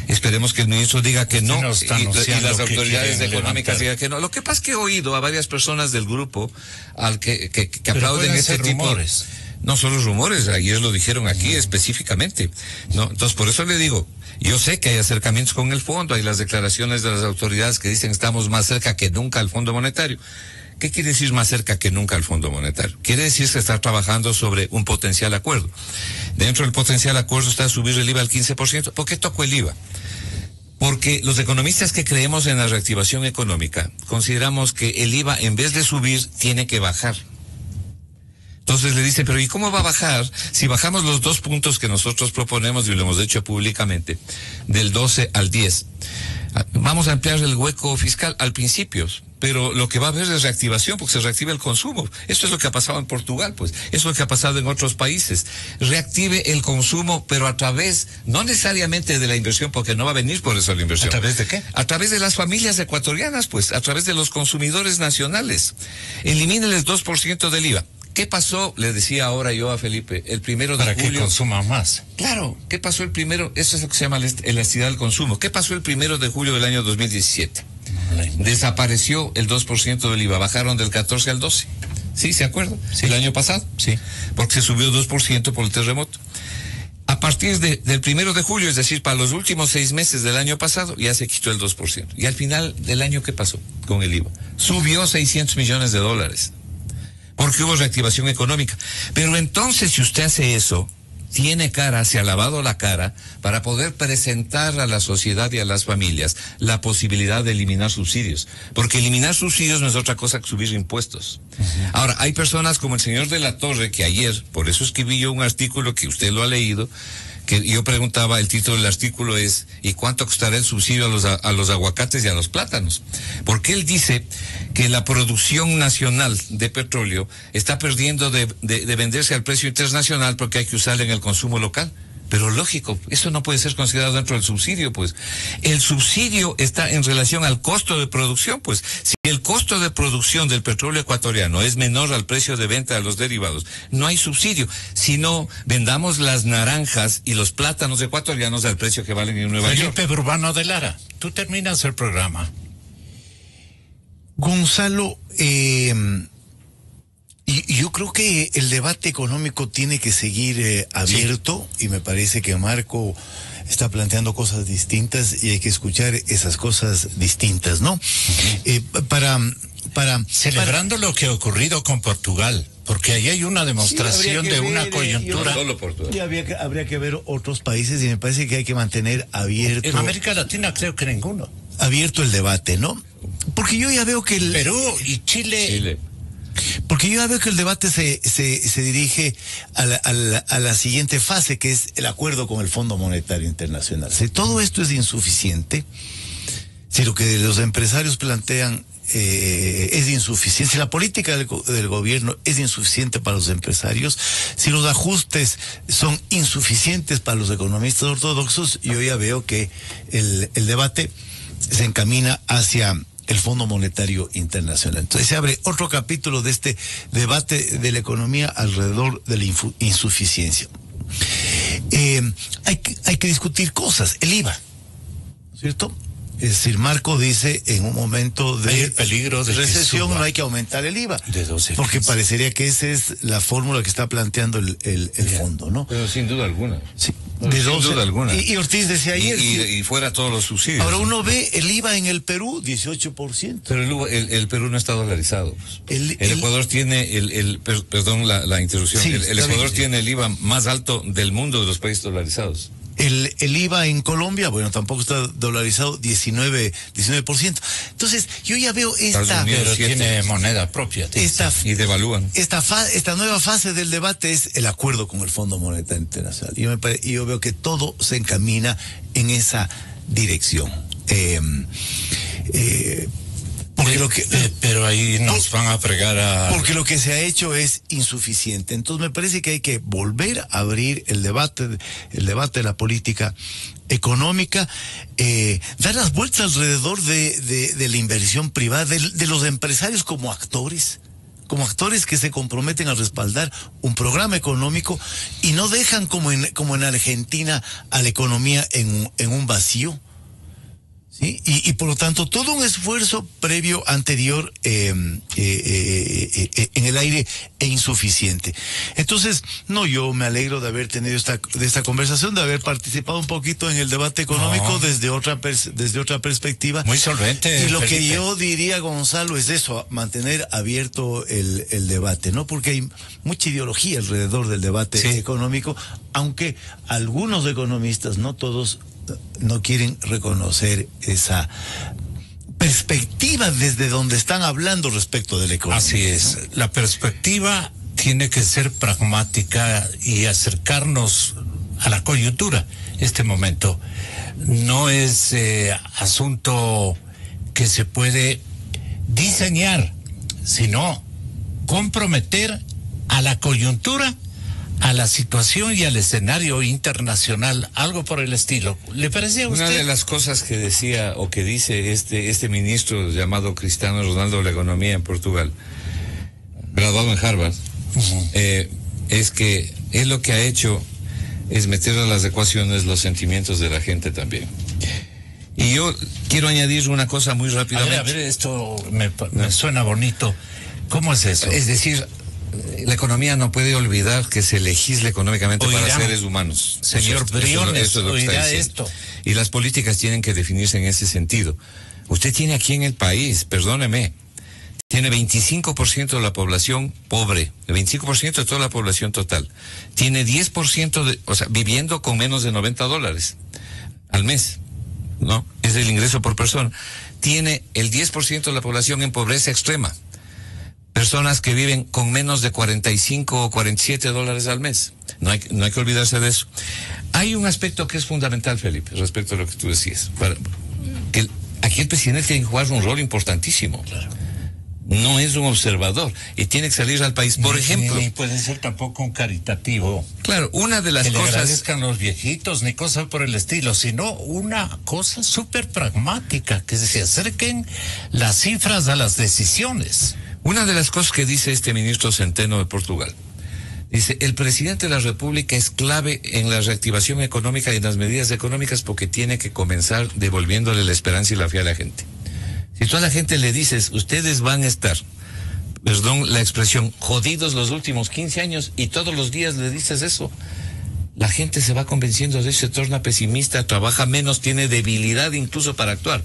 Esperemos que el ministro diga que no, y las autoridades económicas digan que no. Lo que pasa es que he oído a varias personas del grupo que aplauden este tipo de rumores. No solo rumores, ayer lo dijeron aquí específicamente, ¿no? Entonces, por eso le digo, yo sé que hay acercamientos con el fondo, hay las declaraciones de las autoridades que dicen estamos más cerca que nunca al Fondo Monetario. ¿Qué quiere decir más cerca que nunca al Fondo Monetario? Quiere decir que está trabajando sobre un potencial acuerdo. Dentro del potencial acuerdo está subir el IVA al 15%. ¿Por qué tocó el IVA? Porque los economistas que creemos en la reactivación económica consideramos que el IVA, en vez de subir, tiene que bajar. Entonces le dicen, pero ¿y cómo va a bajar si bajamos los 2 puntos que nosotros proponemos y lo hemos hecho públicamente, del 12 al 10? Vamos a ampliar el hueco fiscal al principio, pero lo que va a haber es reactivación, porque se reactiva el consumo. Esto es lo que ha pasado en Portugal, pues. Eso es lo que ha pasado en otros países. Reactive el consumo, pero a través, no necesariamente de la inversión, porque no va a venir por eso la inversión. ¿A través de qué? A través de las familias ecuatorianas, pues, a través de los consumidores nacionales. Eliminen el 2% del IVA. ¿Qué pasó? Le decía ahora yo a Felipe, el 1 de julio. Para que consuma más. Claro, ¿qué pasó el 1? Eso es lo que se llama elasticidad del consumo. ¿Qué pasó el 1 de julio del año 2017? Desapareció el 2% del IVA, bajaron del 14 al 12. ¿Sí? ¿Se acuerdan? Sí. El año pasado. Sí. Porque se subió 2% por el terremoto. A partir del 1 de julio, es decir, para los últimos 6 meses del año pasado, ya se quitó el 2%. Y al final del año, ¿qué pasó con el IVA? Subió 600 millones de dólares. Porque hubo reactivación económica. Pero entonces, si usted hace eso, tiene cara, se ha lavado la cara para poder presentar a la sociedad y a las familias la posibilidad de eliminar subsidios. Porque eliminar subsidios no es otra cosa que subir impuestos. Ahora, hay personas como el señor de la Torre, que ayer, por eso escribí yo un artículo que usted lo ha leído, que yo preguntaba, el título del artículo es ¿y cuánto costará el subsidio a los aguacates y a los plátanos? Porque él dice que la producción nacional de petróleo está perdiendo de venderse al precio internacional porque hay que usarla en el consumo local. Pero lógico, eso no puede ser considerado dentro del subsidio, pues. El subsidio está en relación al costo de producción, pues. Si el costo de producción del petróleo ecuatoriano es menor al precio de venta de los derivados, no hay subsidio. Si no, vendamos las naranjas y los plátanos ecuatorianos al precio que valen en Nueva York. Felipe Urbano de Lara, tú terminas el programa. Gonzalo, Y yo creo que el debate económico tiene que seguir abierto, y me parece que Marco está planteando cosas distintas y hay que escuchar esas cosas distintas, ¿no? Celebrando lo que ha ocurrido con Portugal, porque ahí hay una demostración de una coyuntura. Solo Portugal. Habría que ver otros países, y me parece que hay que mantener abierto. En América Latina creo que ninguno. Abierto el debate, ¿no? Porque yo ya veo que Perú y Chile. Porque yo ya veo que el debate se dirige a la siguiente fase, que es el acuerdo con el Fondo Monetario Internacional. Si todo esto es insuficiente, si lo que los empresarios plantean es insuficiente, si la política del gobierno es insuficiente para los empresarios, si los ajustes son insuficientes para los economistas ortodoxos, yo ya veo que el debate se encamina hacia el Fondo Monetario Internacional. Entonces se abre otro capítulo de este debate de la economía alrededor de la insuficiencia. Hay que discutir cosas. El IVA, ¿cierto? Es decir, Marco dice, en un momento de peligro de recesión no hay que aumentar el IVA, porque parecería que esa es la fórmula que está planteando el fondo, ¿no? Pero sin duda alguna. Sí. Sin duda alguna. Y Ortiz decía ayer. Y fuera todos los subsidios. Ahora uno ve el IVA en el Perú, 18%. Pero el Perú no está dolarizado. El Ecuador tiene perdón la interrupción. Sí, el Ecuador tiene el IVA más alto del mundo de los países dolarizados. El IVA en Colombia, bueno, tampoco está dolarizado, 19%. Entonces, yo ya veo pero tiene moneda propia. Y devalúan. Esta nueva fase del debate es el acuerdo con el Fondo Monetario Internacional. Y yo veo que todo se encamina en esa dirección. Pero ahí nos van a fregar porque lo que se ha hecho es insuficiente. Entonces me parece que hay que volver a abrir el debate de la política económica, dar las vueltas alrededor de la inversión privada, de los empresarios como actores que se comprometen a respaldar un programa económico y no dejan como en Argentina a la economía en un vacío. ¿Sí? Y por lo tanto todo un esfuerzo previo, anterior, en el aire e insuficiente. Entonces, yo me alegro de haber tenido esta conversación, de haber participado un poquito en el debate económico desde otra perspectiva. Muy solvente. Y lo Felipe. que yo diría, Gonzalo, es eso, mantener abierto el debate, ¿no? Porque hay mucha ideología alrededor del debate económico, aunque algunos economistas, no todos, no quieren reconocer esa perspectiva desde donde están hablando respecto de la economía. Así es, la perspectiva tiene que ser pragmática y acercarnos a la coyuntura. Este momento no es asunto que se puede diseñar, sino comprometer a la coyuntura, a la situación y al escenario internacional, algo por el estilo. ¿Le parece a usted? Una de las cosas que decía o que dice este ministro llamado Cristiano Ronaldo de la Economía en Portugal, graduado en Harvard, es que él lo que ha hecho es meter a las ecuaciones los sentimientos de la gente también. Y yo quiero añadir una cosa muy rápidamente. A ver, esto me suena bonito. ¿Cómo es eso? Es decir, la economía no puede olvidar que se legisla económicamente para seres humanos. Señor Briones, eso es lo que está diciendo. esto. Y las políticas tienen que definirse en ese sentido. Usted tiene aquí en el país, perdóneme, tiene 25% de la población pobre, el 25% de toda la población total. Tiene 10% viviendo con menos de $90 al mes, ¿no? Es el ingreso por persona. Tiene el 10% de la población en pobreza extrema. Personas que viven con menos de 45 o $47 al mes. No hay que olvidarse de eso. Hay un aspecto que es fundamental, Felipe, respecto a lo que tú decías. Que aquí el presidente tiene que jugar un rol importantísimo. Claro. No es un observador y tiene que salir al país. Por ejemplo, ni puede ser tampoco un caritativo. Claro, una de las que cosas. Le agradezcan los viejitos ni cosas por el estilo, sino una cosa súper pragmática, que se acerquen las cifras a las decisiones. Una de las cosas que dice este ministro Centeno de Portugal, dice, el presidente de la República es clave en la reactivación económica y en las medidas económicas porque tiene que comenzar devolviéndole la esperanza y la fe a la gente. Si tú a la gente le dices, ustedes van a estar perdón la expresión, jodidos los últimos 15 años y todos los días le dices eso, la gente se va convenciendo de eso, se torna pesimista, trabaja menos, tiene debilidad incluso para actuar.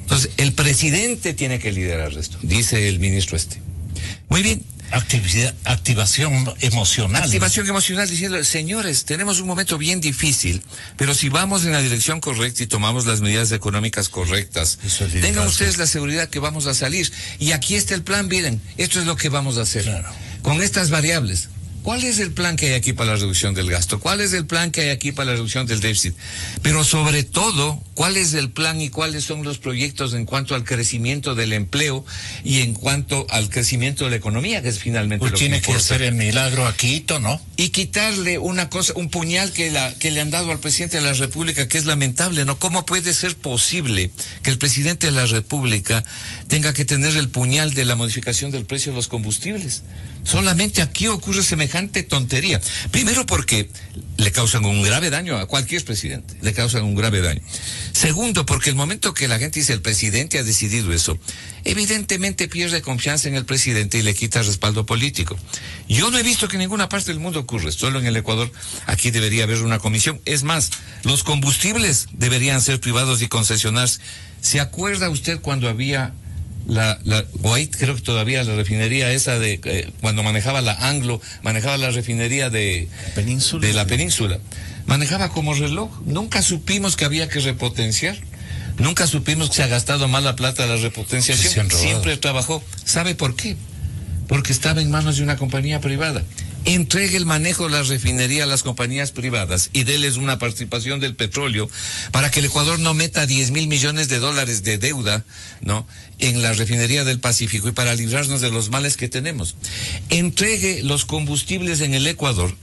Entonces, el presidente tiene que liderar esto, dice el ministro Muy bien. Activación emocional. Activación emocional, diciendo, señores, tenemos un momento bien difícil, pero si vamos en la dirección correcta y tomamos las medidas económicas correctas, tengan ustedes la seguridad que vamos a salir. Y aquí está el plan, miren, esto es lo que vamos a hacer. Claro. Con estas variables. ¿Cuál es el plan que hay aquí para la reducción del gasto? ¿Cuál es el plan que hay aquí para la reducción del déficit? Pero sobre todo, ¿cuál es el plan y cuáles son los proyectos en cuanto al crecimiento del empleo y en cuanto al crecimiento de la economía, que es finalmente lo que tiene que hacer el milagro a Quito, ¿no? Y quitarle una cosa, un puñal que le han dado al presidente de la República, que es lamentable, ¿no? ¿Cómo puede ser posible que el presidente de la República tenga que tener el puñal de la modificación del precio de los combustibles? Solamente aquí ocurre semejante tontería. Primero porque le causan un grave daño a cualquier presidente, le causan un grave daño. Segundo, porque el momento que la gente dice el presidente ha decidido eso, evidentemente pierde confianza en el presidente y le quita respaldo político. Yo no he visto que en ninguna parte del mundo ocurre, solo en el Ecuador. Aquí debería haber una comisión. Es más, los combustibles deberían ser privados y concesionarse. ¿Se acuerda usted cuando había White, creo que todavía la refinería esa de cuando manejaba la Anglo, manejaba la refinería de la península, manejaba como reloj? Nunca supimos que había que repotenciar, nunca supimos que se ha gastado mal la plata de la repotenciación, siempre trabajó. ¿Sabe por qué? Porque estaba en manos de una compañía privada. Entregue el manejo de la refinería a las compañías privadas y déles una participación del petróleo para que el Ecuador no meta 10.000 millones de dólares de deuda, ¿no?, en la refinería del Pacífico, y para librarnos de los males que tenemos. Entregue los combustibles en el Ecuador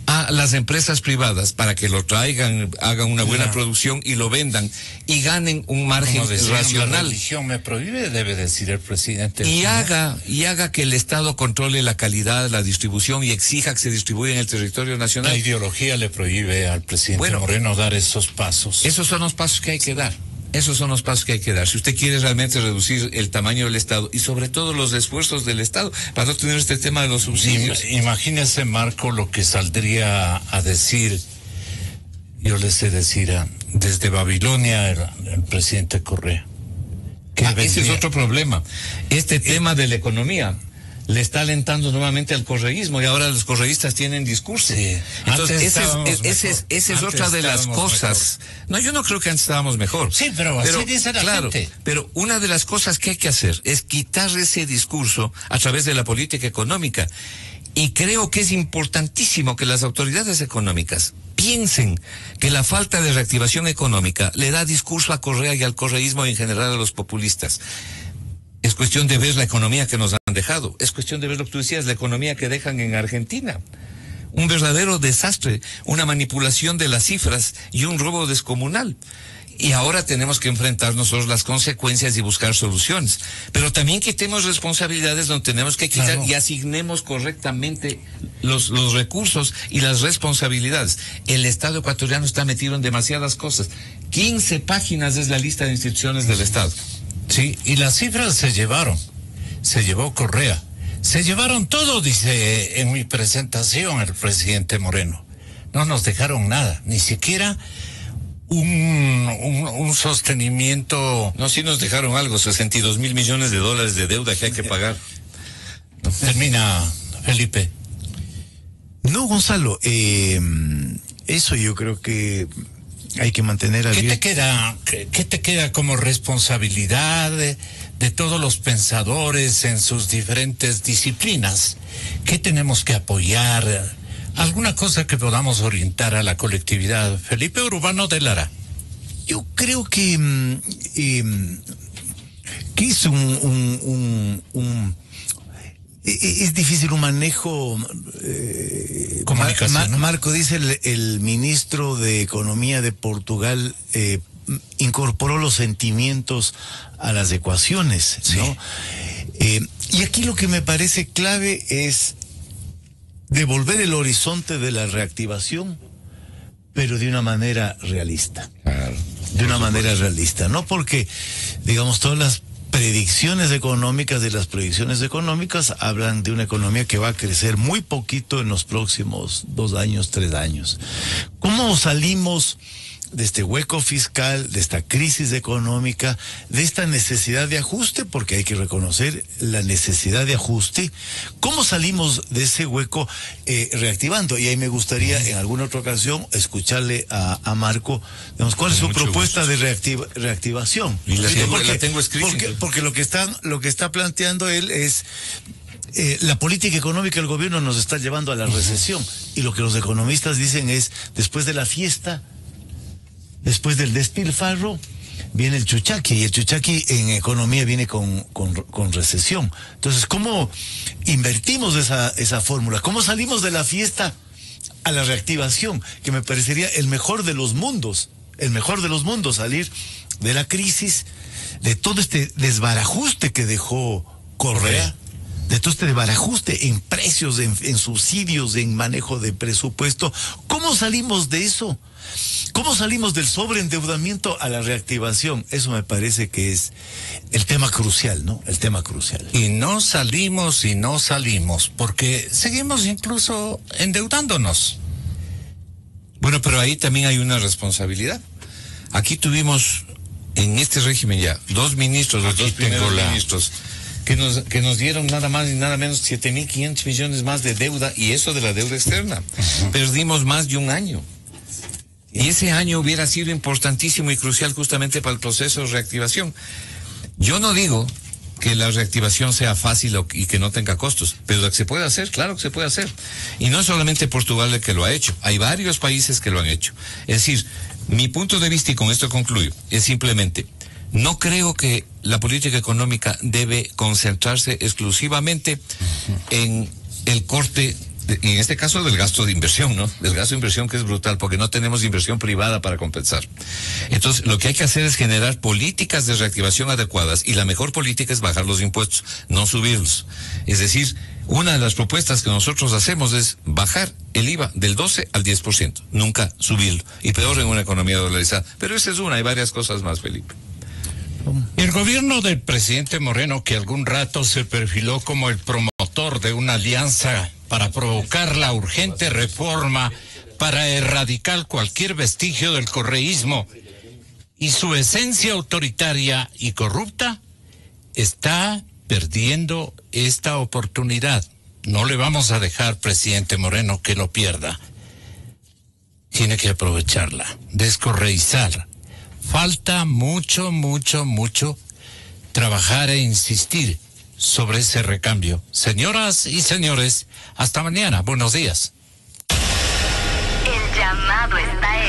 a las empresas privadas para que lo traigan, hagan una buena producción y lo vendan y ganen un margen racional. La religión me prohíbe, debe decir el presidente. Y haga que el Estado controle la calidad, la distribución y exija que se distribuya en el territorio nacional. La ideología le prohíbe al presidente Moreno dar esos pasos. Esos son los pasos que hay que dar. Esos son los pasos que hay que dar. Si usted quiere realmente reducir el tamaño del Estado y sobre todo los esfuerzos del Estado para no tener este tema de los subsidios. Imagínese, Marco, lo que saldría a decir, yo le sé decir, desde Babilonia el presidente Correa. Ese es otro problema. Este tema de la economía le está alentando nuevamente al correísmo y ahora los correístas tienen discurso. Sí. Entonces, esa es otra de las cosas. Mejor. No, yo no creo que antes estábamos mejor. Sí, pero así dice la gente. Pero una de las cosas que hay que hacer es quitar ese discurso a través de la política económica. Y creo que es importantísimo que las autoridades económicas piensen que la falta de reactivación económica le da discurso a Correa y al correísmo y en general a los populistas. Es cuestión de ver la economía que nos han dejado. Es cuestión de ver lo que tú decías, la economía que dejan en Argentina. Un verdadero desastre, una manipulación de las cifras y un robo descomunal. Y ahora tenemos que enfrentar nosotros las consecuencias y buscar soluciones. Pero también quitemos responsabilidades donde tenemos que quitar y asignemos correctamente los recursos y las responsabilidades. El Estado ecuatoriano está metido en demasiadas cosas. 15 páginas es la lista de instituciones del Estado. Sí, y las cifras se llevó Correa, se llevaron todo, dice en mi presentación el presidente Moreno. No nos dejaron nada, ni siquiera un sostenimiento. No, sí nos dejaron algo, 62.000 millones de dólares de deuda que hay que pagar. Termina, Felipe. No, Gonzalo, eso yo creo que hay que mantener abierto. ¿Qué te queda como responsabilidad de todos los pensadores en sus diferentes disciplinas? ¿Qué tenemos que apoyar? ¿Alguna cosa que podamos orientar a la colectividad? Felipe Urbano de Lara. Yo creo que es es difícil un manejo comunicación, ¿no? Marco, dice el ministro de Economía de Portugal, incorporó los sentimientos a las ecuaciones, ¿no? Y aquí lo que me parece clave es devolver el horizonte de la reactivación, pero de una manera realista. Claro. De una manera realista, no porque, digamos, todas las predicciones económicas de las proyecciones económicas hablan de una economía que va a crecer muy poquito en los próximos 2 años, 3 años. ¿Cómo salimos de este hueco fiscal, de esta crisis económica, de esta necesidad de ajuste? Porque hay que reconocer la necesidad de ajuste. ¿Cómo salimos de ese hueco reactivando? Y ahí me gustaría en alguna otra ocasión escucharle a Marco, digamos, cuál es su propuesta de reactivación. Y la tengo escrita. Porque lo que está planteando él es la política económica del gobierno nos está llevando a la recesión. Y lo que los economistas dicen es, después de la fiesta, después del despilfarro, viene el chuchaqui, y el chuchaqui en economía viene con recesión. Entonces, ¿cómo invertimos esa fórmula? ¿Cómo salimos de la fiesta a la reactivación? Que me parecería el mejor de los mundos, salir de la crisis, de todo este desbarajuste que dejó Correa, de todo este desbarajuste en precios, en subsidios, en manejo de presupuesto. ¿Cómo salimos de eso? ¿Cómo salimos del sobreendeudamiento a la reactivación? Eso me parece que es el tema crucial, ¿no? El tema crucial. Y no salimos, porque seguimos incluso endeudándonos. Bueno, pero ahí también hay una responsabilidad. Aquí tuvimos en este régimen ya 2 ministros, los 2 primeros ministros, que nos dieron nada más y nada menos 7.500 millones más de deuda, y eso de la deuda externa. Perdimos más de un año. Y ese año hubiera sido importantísimo y crucial justamente para el proceso de reactivación. Yo no digo que la reactivación sea fácil y que no tenga costos, pero que se puede hacer, claro que se puede hacer. Y no es solamente Portugal el que lo ha hecho, hay varios países que lo han hecho. Es decir, mi punto de vista, y con esto concluyo, es simplemente, no creo que la política económica debe concentrarse exclusivamente en el corte, en este caso del gasto de inversión, ¿no? Del gasto de inversión, que es brutal, porque no tenemos inversión privada para compensar. Entonces, lo que hay que hacer es generar políticas de reactivación adecuadas, y la mejor política es bajar los impuestos, no subirlos. Es decir, una de las propuestas que nosotros hacemos es bajar el IVA del 12 al 10%, nunca subirlo, y peor en una economía dolarizada. Pero esa es una, hay varias cosas más, Felipe. El gobierno del presidente Moreno, que algún rato se perfiló como el promotor de una alianza para provocar la urgente reforma para erradicar cualquier vestigio del correísmo y su esencia autoritaria y corrupta, está perdiendo esta oportunidad. No le vamos a dejar, presidente Moreno, que lo pierda. Tiene que aprovecharla, descorreizar. Falta mucho trabajar e insistir sobre ese recambio. Señoras y señores, hasta mañana. Buenos días. El llamado está